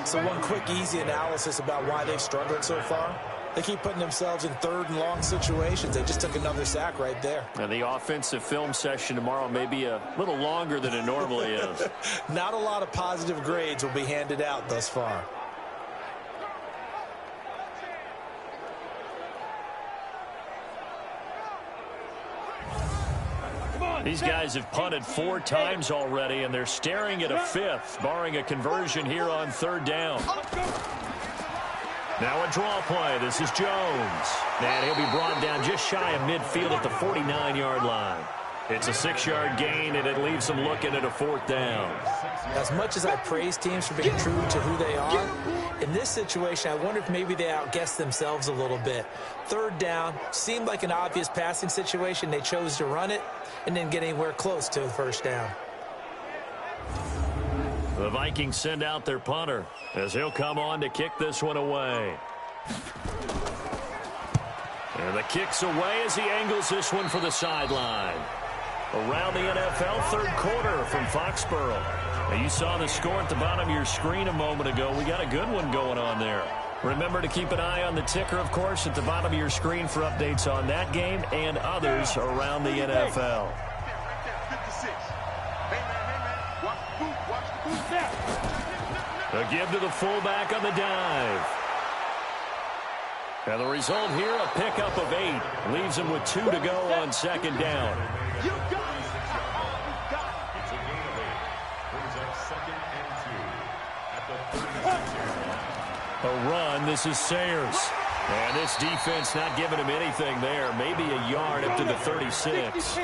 So one quick, easy analysis about why they've struggled so far. They keep putting themselves in 3rd and long situations. They just took another sack right there. And the offensive film session tomorrow may be a little longer than it normally is. Not a lot of positive grades will be handed out thus far. These guys have punted 4 times already, and they're staring at a 5th, barring a conversion here on 3rd down. Now a draw play. This is Jones. And he'll be brought down just shy of midfield at the 49-yard line. It's a 6-yard gain, and it leaves them looking at a 4th down. As much as I praise teams for being true to who they are, in this situation, I wonder if maybe they outguessed themselves a little bit. 3rd down seemed like an obvious passing situation. They chose to run it and didn't get anywhere close to the 1st down. The Vikings send out their punter as he'll come on to kick this one away. And the kick's away as he angles this one for the sideline. Around the NFL 3rd quarter from Foxborough. Now, you saw the score at the bottom of your screen a moment ago. We got a good one going on there. Remember to keep an eye on the ticker, of course, at the bottom of your screen for updates on that game and others around the NFL. A give to the fullback on the dive. And the result here, a pickup of 8. Leaves him with 2 to go on 2nd down. A run. This is Sayers. And this defense not giving him anything there. Maybe a yard up to the 36.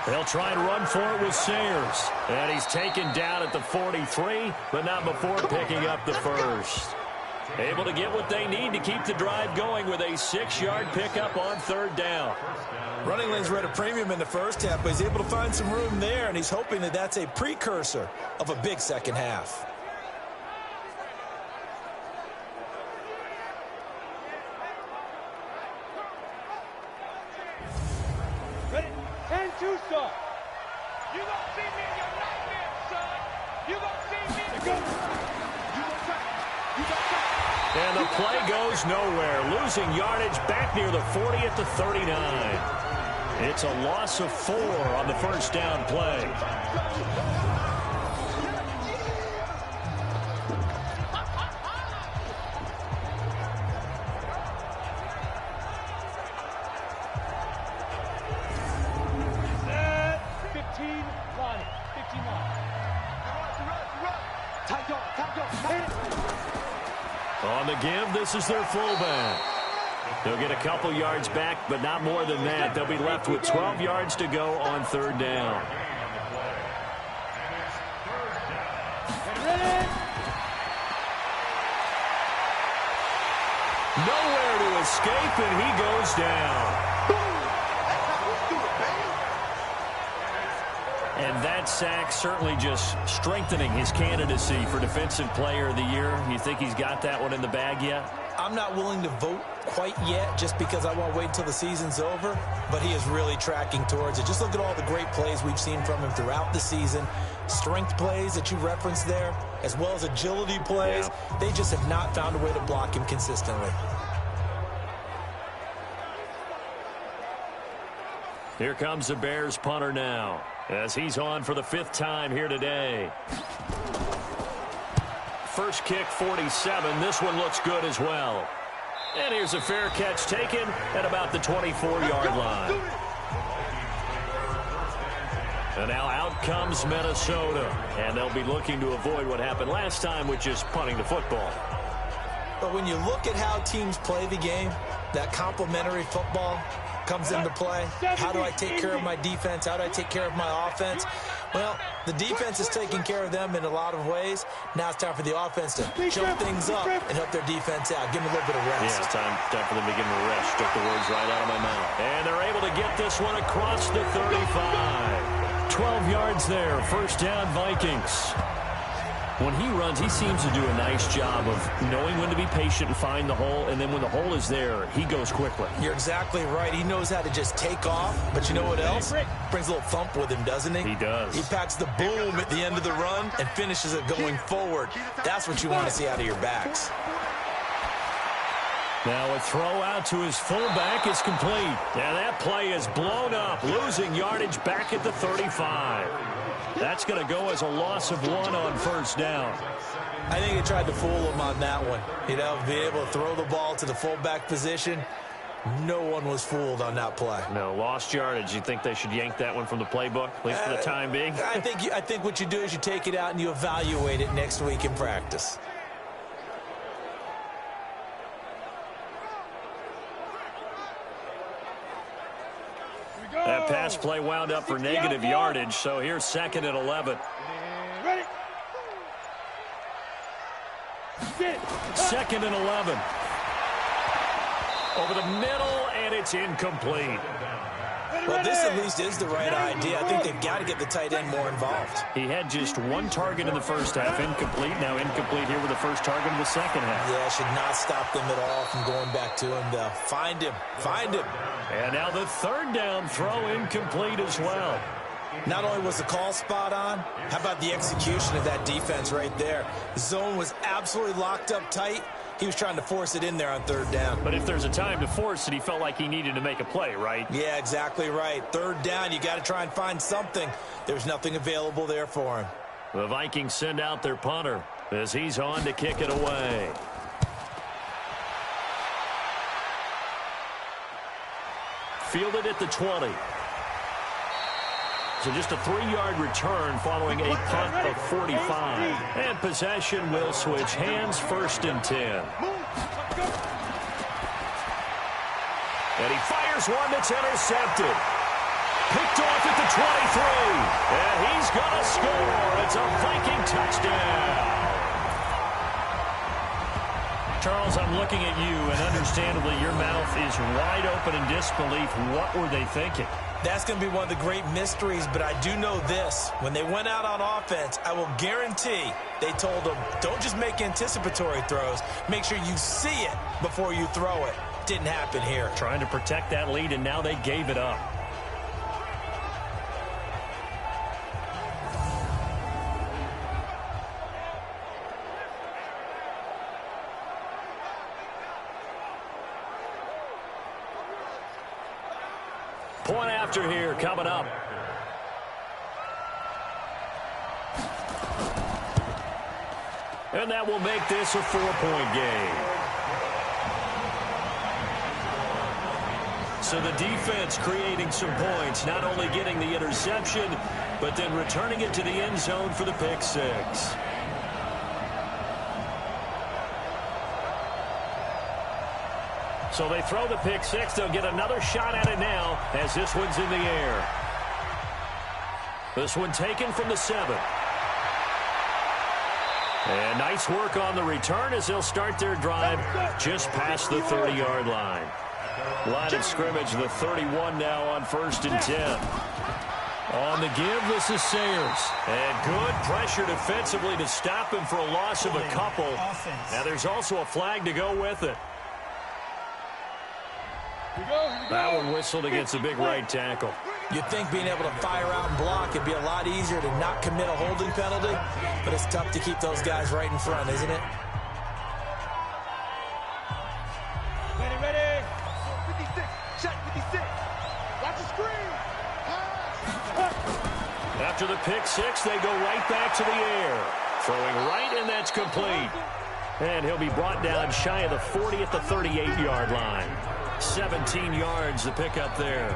They'll try and run for it with Sayers. And he's taken down at the 43, but not before picking up the 1st. Able to get what they need to keep the drive going with a 6-yard pickup on 3rd down. Running lanes were at a premium in the 1st half, but he's able to find some room there, and he's hoping that that's a precursor of a big 2nd half. Ready? And 2 start. You gonna see me in your nightmare, son. You gonna see me. You gonna try. And the play goes nowhere. Losing yardage back near the 40 at the 39. It's a loss of 4 on the 1st down play. On the give, this is their fullback. They'll get a couple yards back, but not more than that. They'll be left with 12 yards to go on 3rd down. Nowhere to escape, and he goes down. And that sack certainly just strengthening his candidacy for Defensive Player of the Year. You think he's got that one in the bag yet? I'm not willing to vote quite yet just because I want to wait until the season's over, but he is really tracking towards it. Just look at all the great plays we've seen from him throughout the season. Strength plays that you referenced there, as well as agility plays. Yeah. They just have not found a way to block him consistently. Here comes the Bears punter now, as he's on for the 5th time here today. First kick, 47. This one looks good as well. And here's a fair catch taken at about the 24-yard line. And now out comes Minnesota. And they'll be looking to avoid what happened last time, which is punting the football. But when you look at how teams play the game, that complementary football comes into play. How do I take care of my defense? How do I take care of my offense? Well, the defense is taking care of them in a lot of ways. Now it's time for the offense to choke things up and help their defense out. Give them a little bit of rest. Yeah, it's time for them to give them a rest. Took the words right out of my mouth. And they're able to get this one across the 35. 12 yards there. First down, Vikings. When he runs, he seems to do a nice job of knowing when to be patient and find the hole, and then when the hole is there, he goes quickly. You're exactly right. He knows how to just take off, but you know what else? Brings a little thump with him, doesn't he? He does. He packs the boom at the end of the run and finishes it going forward. That's what you want to see out of your backs. Now a throw out to his fullback is complete. And that play is blown up, losing yardage back at the 35. That's going to go as a loss of 1 on first down. I think he tried to fool him on that one. You know, being able to throw the ball to the fullback position. No one was fooled on that play. No, lost yardage. You think they should yank that one from the playbook, at least for the time being? I think what you do is you take it out and you evaluate it next week in practice. That pass play wound up for negative yardage, so here's 2nd and 11. Ready? 2nd and 11. Over the middle, and it's incomplete. Well, this at least is the right idea. I think they've got to get the tight end more involved. He had just 1 target in the first half, incomplete. Now incomplete here with the first target in the second half. Yeah, should not stop them at all from going back to him, though. Find him. Find him. And now the 3rd down throw incomplete as well. Not only was the call spot on, how about the execution of that defense right there? The zone was absolutely locked up tight. He was trying to force it in there on 3rd down. But if there's a time to force it, he felt like he needed to make a play, right? Yeah, exactly right. 3rd down, you got to try and find something. There's nothing available there for him. The Vikings send out their punter as he's on to kick it away. Fielded at the 20. So just a 3-yard return following a punt of 45. And possession will switch hands, 1st and 10. And he fires one that's intercepted. Picked off at the 23. And he's going to score. It's a Viking touchdown. Charles, I'm looking at you, and understandably your mouth is wide open in disbelief. What were they thinking? That's going to be one of the great mysteries, but I do know this. When they went out on offense, I will guarantee they told them, don't just make anticipatory throws. Make sure you see it before you throw it. Didn't happen here. Trying to protect that lead, and now they gave it up. Point after here coming up. And that will make this a 4-point game. So the defense creating some points, not only getting the interception, but then returning it to the end zone for the pick 6. So they throw the pick 6. They'll get another shot at it now as this one's in the air. This one taken from the 7. And nice work on the return as they'll start their drive just past the 30-yard line. Line of scrimmage, the 31 now on 1st and 10. On the give, this is Sayers. And good pressure defensively to stop him for a loss of a couple. Now there's also a flag to go with it. That one whistled against a big right tackle. You'd think being able to fire out and block would be a lot easier to not commit a holding penalty, but it's tough to keep those guys right in front, isn't it? Ready. 56. Check 56. Watch the screen. After the pick 6, they go right back to the air. Throwing right, and that's complete. And he'll be brought down shy of the 40 at the 38-yard line. 17 yards to pick up there.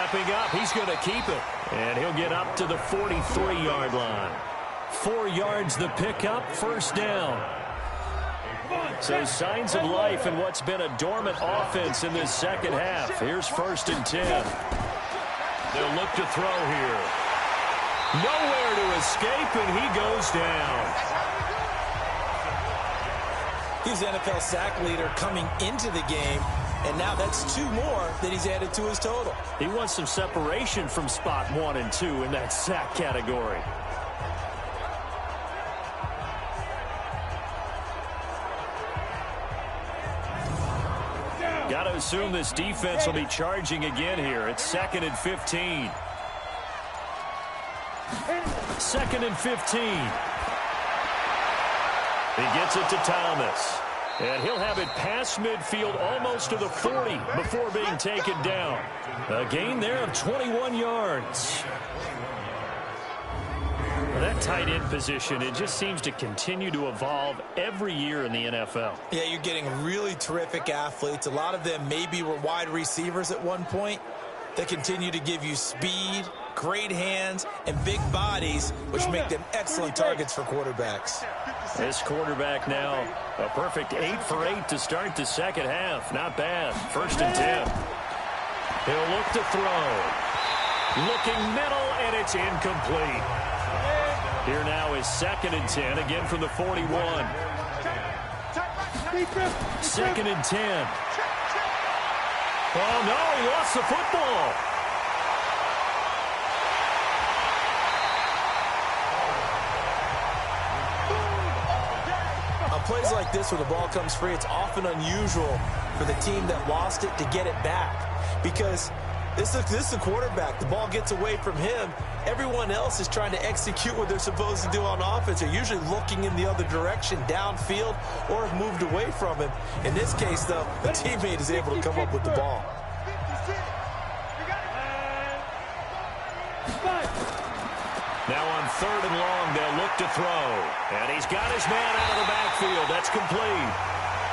stepping up. He's going to keep it. And he'll get up to the 43-yard line. 4 yards the pickup, first down. So signs of life in what's been a dormant offense in this second half. Here's 1st and 10. They'll look to throw here. Nowhere to escape, and he goes down. He's NFL sack leader coming into the game, and now that's 2 more that he's added to his total. He wants some separation from spot 1 and 2 in that sack category. Got to assume this defense will be charging again here. It's 2nd and 15. 2nd and 15. He gets it to Thomas. And he'll have it past midfield almost to the 40 before being taken down. A gain there of 21 yards. That tight end position, it just seems to continue to evolve every year in the NFL. Yeah, you're getting really terrific athletes. A lot of them maybe were wide receivers at one point. They continue to give you speed, great hands, and big bodies, which make them excellent targets for quarterbacks. This quarterback now, a perfect 8 for 8 to start the second half. Not bad. 1st and 10. He'll look to throw. Looking middle, and it's incomplete. Here now is 2nd and 10, again from the 41. 2nd and 10. Oh, no, he lost the football. On plays like this where the ball comes free, it's often unusual for the team that lost it to get it back. Because this is the quarterback. The ball gets away from him. Everyone else is trying to execute what they're supposed to do on offense. They're usually looking in the other direction, downfield, or have moved away from him. In this case, though, the teammate is able to come up with the ball. Now on 3rd and long, they'll look to throw. And he's got his man out of the backfield. That's complete.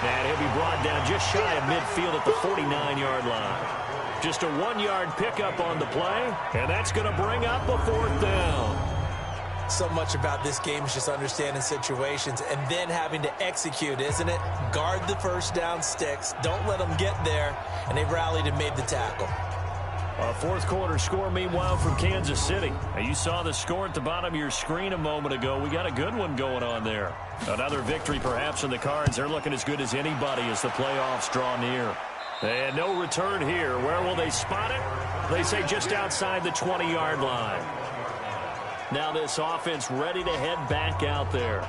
And he'll be brought down just shy of midfield at the 49-yard line. Just a 1-yard pickup on the play, and that's going to bring up a 4th down. So much about this game is just understanding situations and then having to execute, isn't it? Guard the first down sticks. Don't let them get there, and they rallied and made the tackle. A 4th quarter score, meanwhile, from Kansas City. Now, you saw the score at the bottom of your screen a moment ago. We got a good one going on there. Another victory, perhaps, in the cards. They're looking as good as anybody as the playoffs draw near. And no return here. Where will they spot it? They say just outside the 20-yard line. Now this offense ready to head back out there.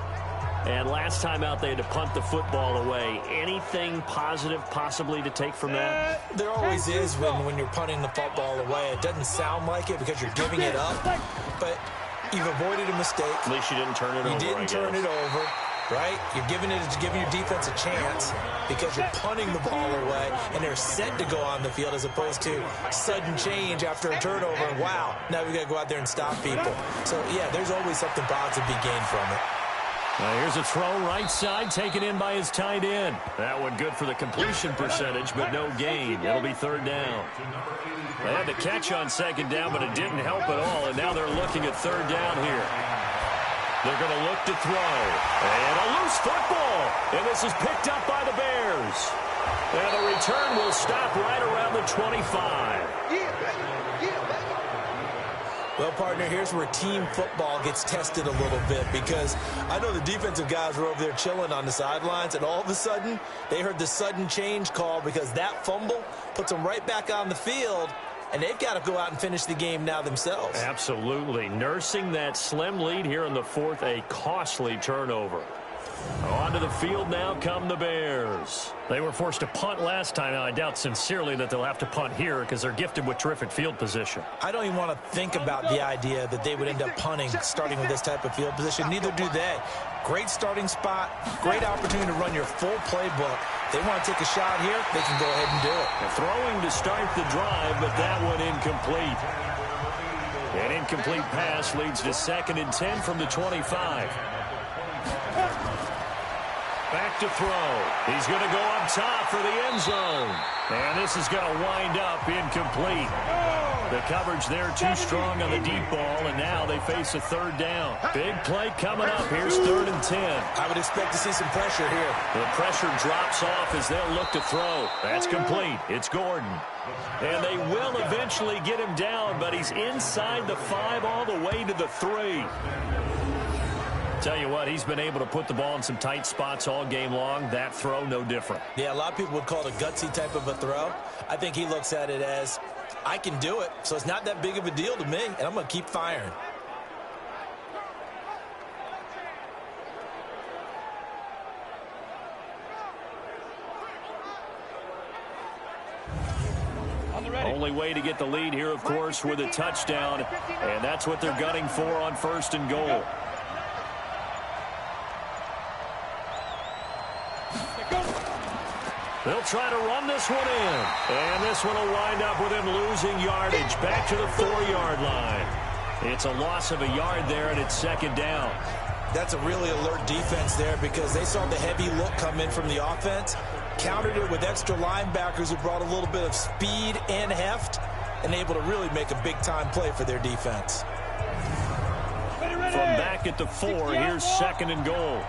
And last time out, they had to punt the football away. Anything positive possibly to take from that? There always is when you're punting the football away. It doesn't sound like it because you're giving it up. But you've avoided a mistake. At least you didn't turn it over, You didn't turn it over. Right? You're giving your defense a chance because you're punting the ball away, and they're set to go on the field as opposed to sudden change after a turnover. And wow, now we got to go out there and stop people. So, yeah, there's always something positive to be gained from it. Now here's a throw right side taken in by his tight end. That one good for the completion percentage, but no gain. It'll be 3rd down. They had the catch on 2nd down, but it didn't help at all, and now they're looking at 3rd down here. They're going to look to throw. And a loose football. And this is picked up by the Bears. And the return will stop right around the 25. Well, partner, here's where team football gets tested a little bit because I know the defensive guys were over there chilling on the sidelines, and all of a sudden they heard the sudden change call because that fumble puts them right back on the field. And they've got to go out and finish the game now themselves. Absolutely. Nursing that slim lead here in the 4th, a costly turnover. Onto the field now come the Bears. They were forced to punt last time. Now, I doubt sincerely that they'll have to punt here because they're gifted with terrific field position. I don't even want to think about the idea that they would end up punting starting with this type of field position. Neither do they. Great starting spot, great opportunity to run your full playbook. They want to take a shot here, they can go ahead and do it. And throwing to start the drive, but that one incomplete. An incomplete pass leads to 2nd and 10 from the 25. Back to throw. He's going to go up top for the end zone. And this is going to wind up incomplete. The coverage there too strong on the deep ball, and now they face a third down. Big play coming up. Here's 3rd and 10. I would expect to see some pressure here. The pressure drops off as they'll look to throw. That's complete. It's Gordon. And they will eventually get him down, but he's inside the 5 all the way to the 3. Tell you what, he's been able to put the ball in some tight spots all game long. That throw, no different. Yeah, a lot of people would call it a gutsy type of a throw. I think he looks at it as, I can do it, so it's not that big of a deal to me, and I'm going to keep firing. Only way to get the lead here, of course, with a touchdown, and that's what they're gunning for on 1st and goal. They'll try to run this one in, and this one will wind up with him losing yardage back to the 4-yard line. It's a loss of a yard there, and it's 2nd down. That's a really alert defense there because they saw the heavy look come in from the offense, countered it with extra linebackers who brought a little bit of speed and heft, and able to really make a big-time play for their defense. From back at the 4, here's 2nd and goal.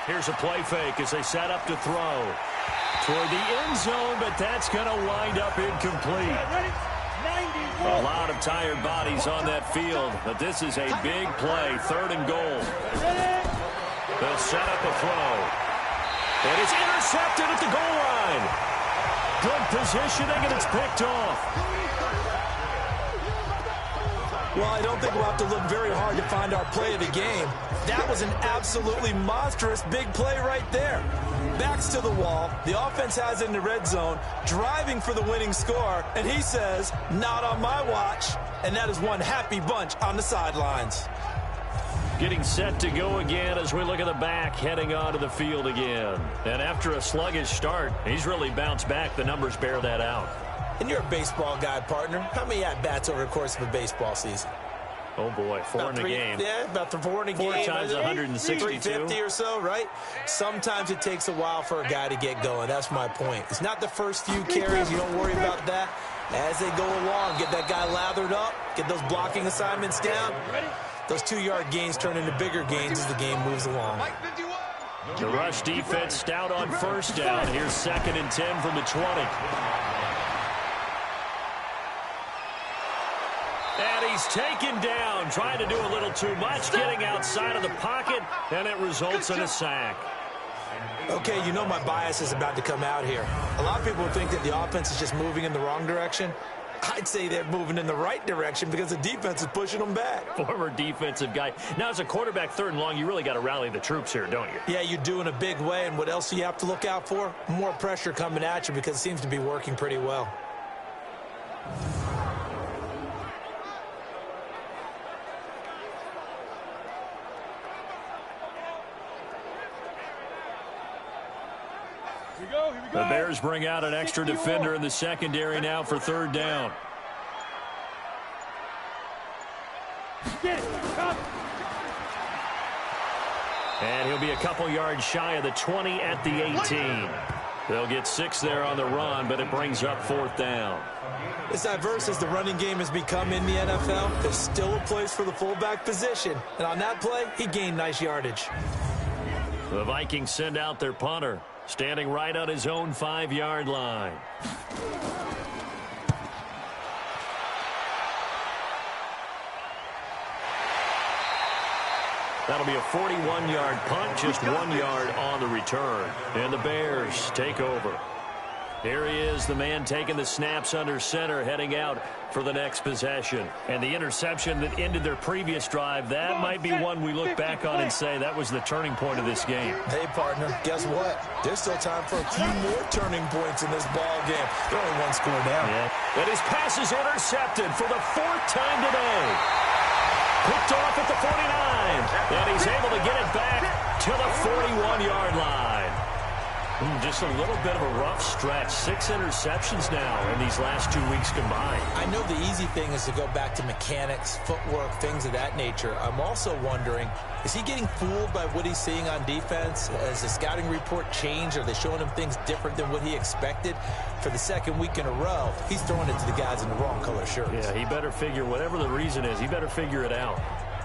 Here's a play fake as they set up to throw toward the end zone, but that's going to wind up incomplete. A lot of tired bodies on that field, but this is a big play. 3rd and goal. They'll set up a throw. And it's intercepted at the goal line. Good positioning, and it's picked off. Well, I don't think we'll have to look very hard to find our play of the game. That was an absolutely monstrous big play right there. Backs to the wall. The offense has it in the red zone, driving for the winning score, and he says, not on my watch. And that is one happy bunch on the sidelines. Getting set to go again as we look at the back, heading onto the field again. And after a sluggish start, he's really bounced back. The numbers bear that out. And you're a baseball guy, partner. How many at-bats over the course of a baseball season? Oh, boy, 4 in a game. Yeah, about 4 in a game. 4 times 162. 350 or so, right? Sometimes it takes a while for a guy to get going. That's my point. It's not the first few carries. You don't worry about that. As they go along, get that guy lathered up, get those blocking assignments down. Those 2-yard gains turn into bigger gains as the game moves along. The rush defense stout on 1st down. Here's 2nd and 10 from the 20. And he's taken down, trying to do a little too much, getting outside of the pocket, and it results in a sack. Okay, you know my bias is about to come out here. A lot of people think that the offense is just moving in the wrong direction. I'd say they're moving in the right direction because the defense is pushing them back. Former defensive guy. Now, as a quarterback 3rd and long, you really got to rally the troops here, don't you? Yeah, you do in a big way, and what else do you have to look out for? More pressure coming at you because it seems to be working pretty well. The Bears bring out an extra defender in the secondary now for 3rd down. And he'll be a couple yards shy of the 20 at the 18. They'll get 6 there on the run, but it brings up 4th down. As diverse as the running game has become in the NFL, there's still a place for the fullback position. And on that play, he gained nice yardage. The Vikings send out their punter, standing right on his own 5-yard line. That'll be a 41-yard punt, just 1 yard on the return. And the Bears take over. Here he is, the man taking the snaps under center, heading out for the next possession. And the interception that ended their previous drive, that might be one we look back on and say that was the turning point of this game. Hey, partner, guess what? There's still time for a few more turning points in this ball game. They're only 1 score down. Yeah. And his pass is intercepted for the 4th time today. Picked off at the 49. And he's able to get it back to the 41-yard line. Just a little bit of a rough stretch. 6 interceptions now in these last 2 weeks combined. I know the easy thing is to go back to mechanics, footwork, things of that nature. I'm also wondering, is he getting fooled by what he's seeing on defense? Has the scouting report changed? Are they showing him things different than what he expected? For the second week in a row, he's throwing it to the guys in the wrong color shirts. Yeah, he better figure, whatever the reason is, he better figure it out.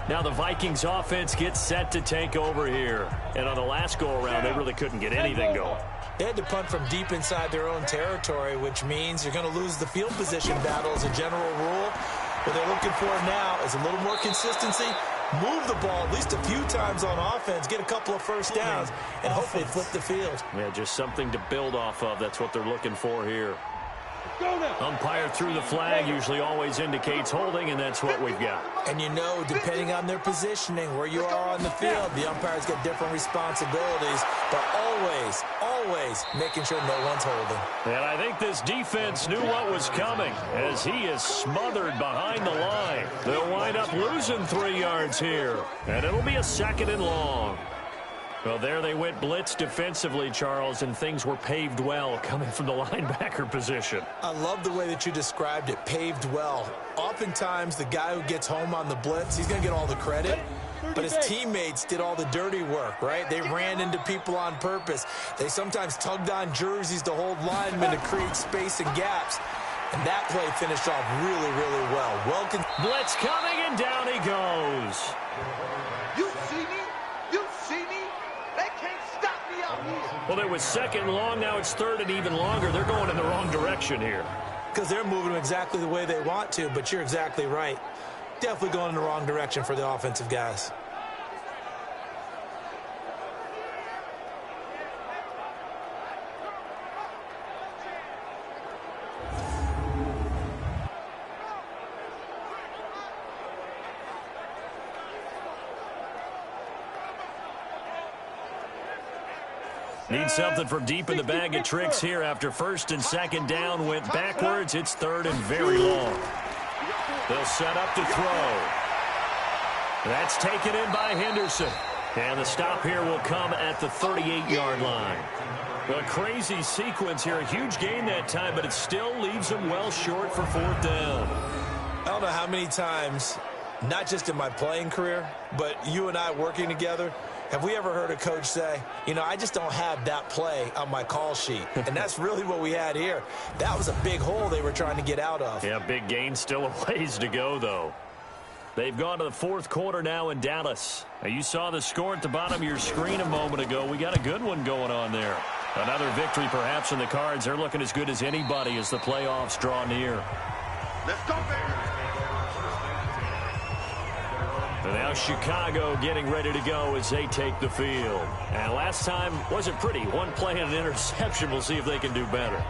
Now the Vikings offense gets set to take over here. And on the last go-around, they really couldn't get anything going. They had to punt from deep inside their own territory, which means you're going to lose the field position battle as a general rule. What they're looking for now is a little more consistency, move the ball at least a few times on offense, get a couple of first downs, and hopefully flip the field. Yeah, just something to build off of. That's what they're looking for here. Umpire through the flag usually always indicates holding, and that's what we've got. And you know, depending on their positioning, where you are on the field, the umpires get different responsibilities, but always making sure no one's holding. And I think this defense knew what was coming as he is smothered behind the line. They'll wind up losing 3 yards here, and it'll be a 2nd and long. Well, there they went blitz defensively, Charles, and things were paved well coming from the linebacker position. I love the way that you described it, paved well. Oftentimes, the guy who gets home on the blitz, he's going to get all the credit, but his teammates did all the dirty work, right? They ran into people on purpose. They sometimes tugged on jerseys to hold linemen to create space and gaps. And that play finished off really, really well. Blitz coming, and down he goes. You see me? You see me? They can't stop me out here. Well, it was 2nd and long. Now it's 3rd and even longer. They're going in the wrong direction here. Because they're moving them exactly the way they want to, but you're exactly right. Definitely going in the wrong direction for the offensive guys. Need something from deep in the bag of tricks here after 1st and 2nd down went backwards. It's 3rd and very long. They'll set up to throw. That's taken in by Henderson. And the stop here will come at the 38-yard line. A crazy sequence here. A huge gain that time, but it still leaves them well short for 4th down. I don't know how many times, not just in my playing career, but you and I working together, have we ever heard a coach say, you know, I just don't have that play on my call sheet? And that's really what we had here. That was a big hole they were trying to get out of. Yeah, big gain, still a ways to go, though. They've gone to the 4th quarter now in Dallas. Now, you saw the score at the bottom of your screen a moment ago. We got a good one going on there. Another victory perhaps in the cards. They're looking as good as anybody as the playoffs draw near. Let's go, Bears. And now Chicago getting ready to go as they take the field. And last time wasn't pretty. One play and an interception. We'll see if they can do better.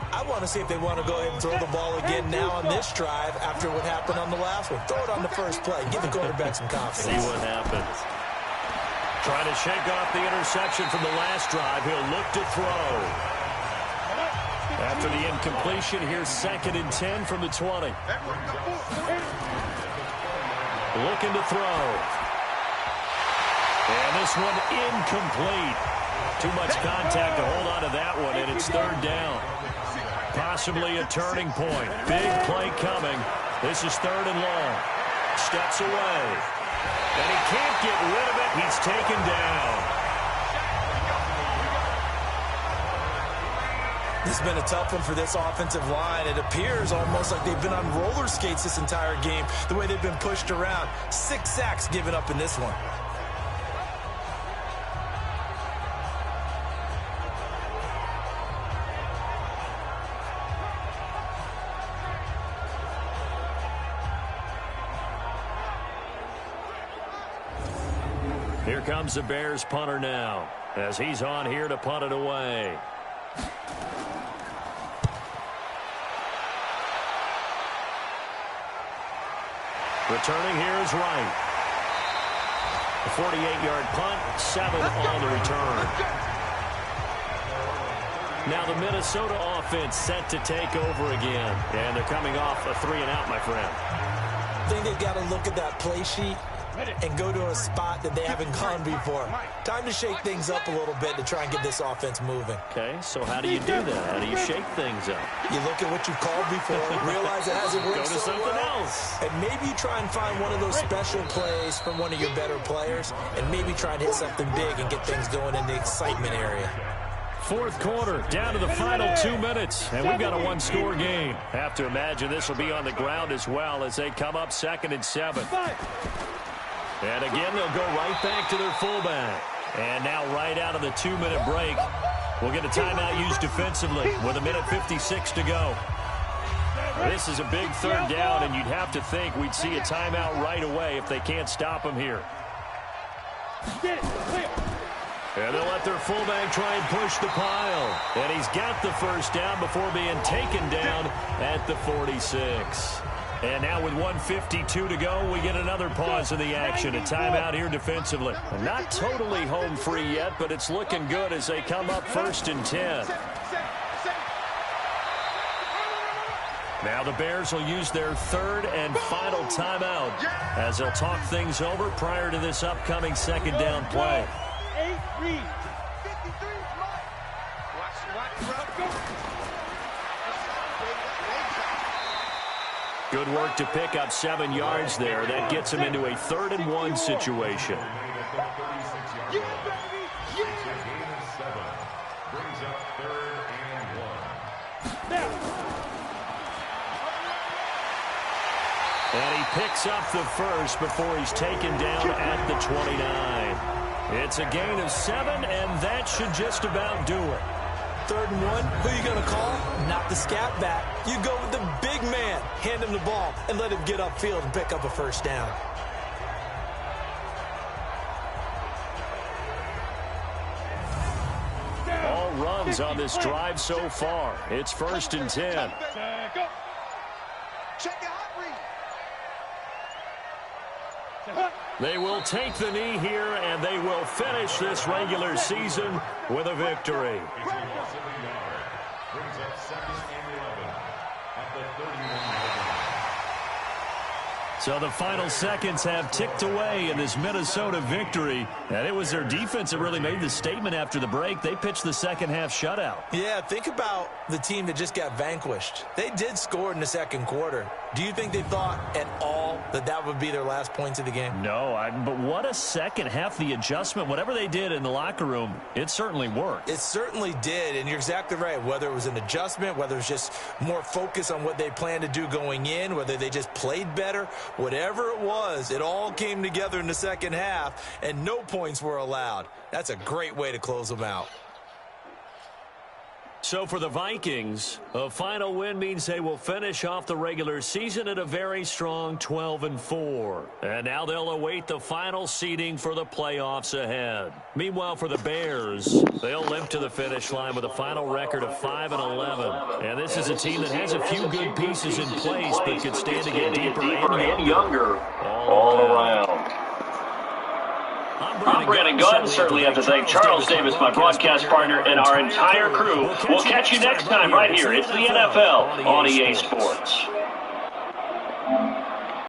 I want to see if they want to go ahead and throw the ball again now on this drive after what happened on the last one. Throw it on the first play. Give the quarterback some confidence. See what happens. Trying to shake off the interception from the last drive. He'll look to throw. After the incompletion, here's 2nd and 10 from the 20. Looking to throw. And this one incomplete. Too much contact to hold on to that one, and it's 3rd down. Possibly a turning point. Big play coming. This is 3rd and long. Steps away. And he can't get rid of it. He's taken down. This has been a tough one for this offensive line. It appears almost like they've been on roller skates this entire game, the way they've been pushed around. 6 sacks given up in this one. Here comes the Bears punter now, as he's on here to punt it away. Returning here is Wright. A 48-yard punt, 7 on the return. Now the Minnesota offense set to take over again. And they're coming off a 3-and-out, my friend. I think they've got to look at that play sheet and go to a spot that they haven't gone before. Time to shake things up a little bit to try and get this offense moving. Okay, so how do you do that? How do you shake things up? You look at what you called before, realize it hasn't worked Go to something else. and maybe you try and find one of those special plays from one of your better players, and maybe try and hit something big and get things going in the excitement area. Fourth quarter, down to the final 2 minutes, and we've got a one-score game. Have to imagine this will be on the ground as well as they come up 2nd and 7. And again, they'll go right back to their fullback. And now right out of the 2-minute break, we'll get a timeout used defensively with 1:56 to go. This is a big 3rd down, and you'd have to think we'd see a timeout right away if they can't stop them here. And they'll let their fullback try and push the pile. And he's got the 1st down before being taken down at the 46. And now with 1:52 to go, we get another pause in the action. A timeout here defensively. Not totally home free yet, but it's looking good as they come up 1st and 10. Now the Bears will use their 3rd and final timeout as they'll talk things over prior to this upcoming 2nd down play. Good work to pick up 7 yards there. That gets him into a 3rd and 1 situation. And he picks up the 1st before he's taken down at the 29. It's a gain of 7, and that should just about do it. 3rd and 1, who are you going to call? Not the scat back. You go with the big man. Hand him the ball and let him get upfield and pick up a 1st down. All runs on this drive so far. It's 1st and 10. They will take the knee here, and they will finish this regular season with a victory. So the final seconds have ticked away in this Minnesota victory. And it was their defense that really made the statement after the break. They pitched the second half shutout. Yeah, think about the team that just got vanquished. They did score in the 2nd quarter. Do you think they thought at all that that would be their last points of the game? No, but what a second half. The adjustment, whatever they did in the locker room, it certainly worked. It certainly did, and you're exactly right. Whether it was an adjustment, whether it was just more focus on what they planned to do going in, whether they just played better, whatever it was, it all came together in the 2nd half, and no points were allowed. That's a great way to close them out. So for the Vikings, a final win means they will finish off the regular season at a very strong 12-4. And now they'll await the final seeding for the playoffs ahead. Meanwhile, for the Bears, they'll limp to the finish line with a final record of 5-11. And this is a team that has a few good pieces in place, but could stand to get deeper and younger all around. I'm Brandon Gunn. Certainly have to thank Charles Davis, my broadcast partner, and our entire crew. We'll catch you next time right here. It's the NFL on EA Sports.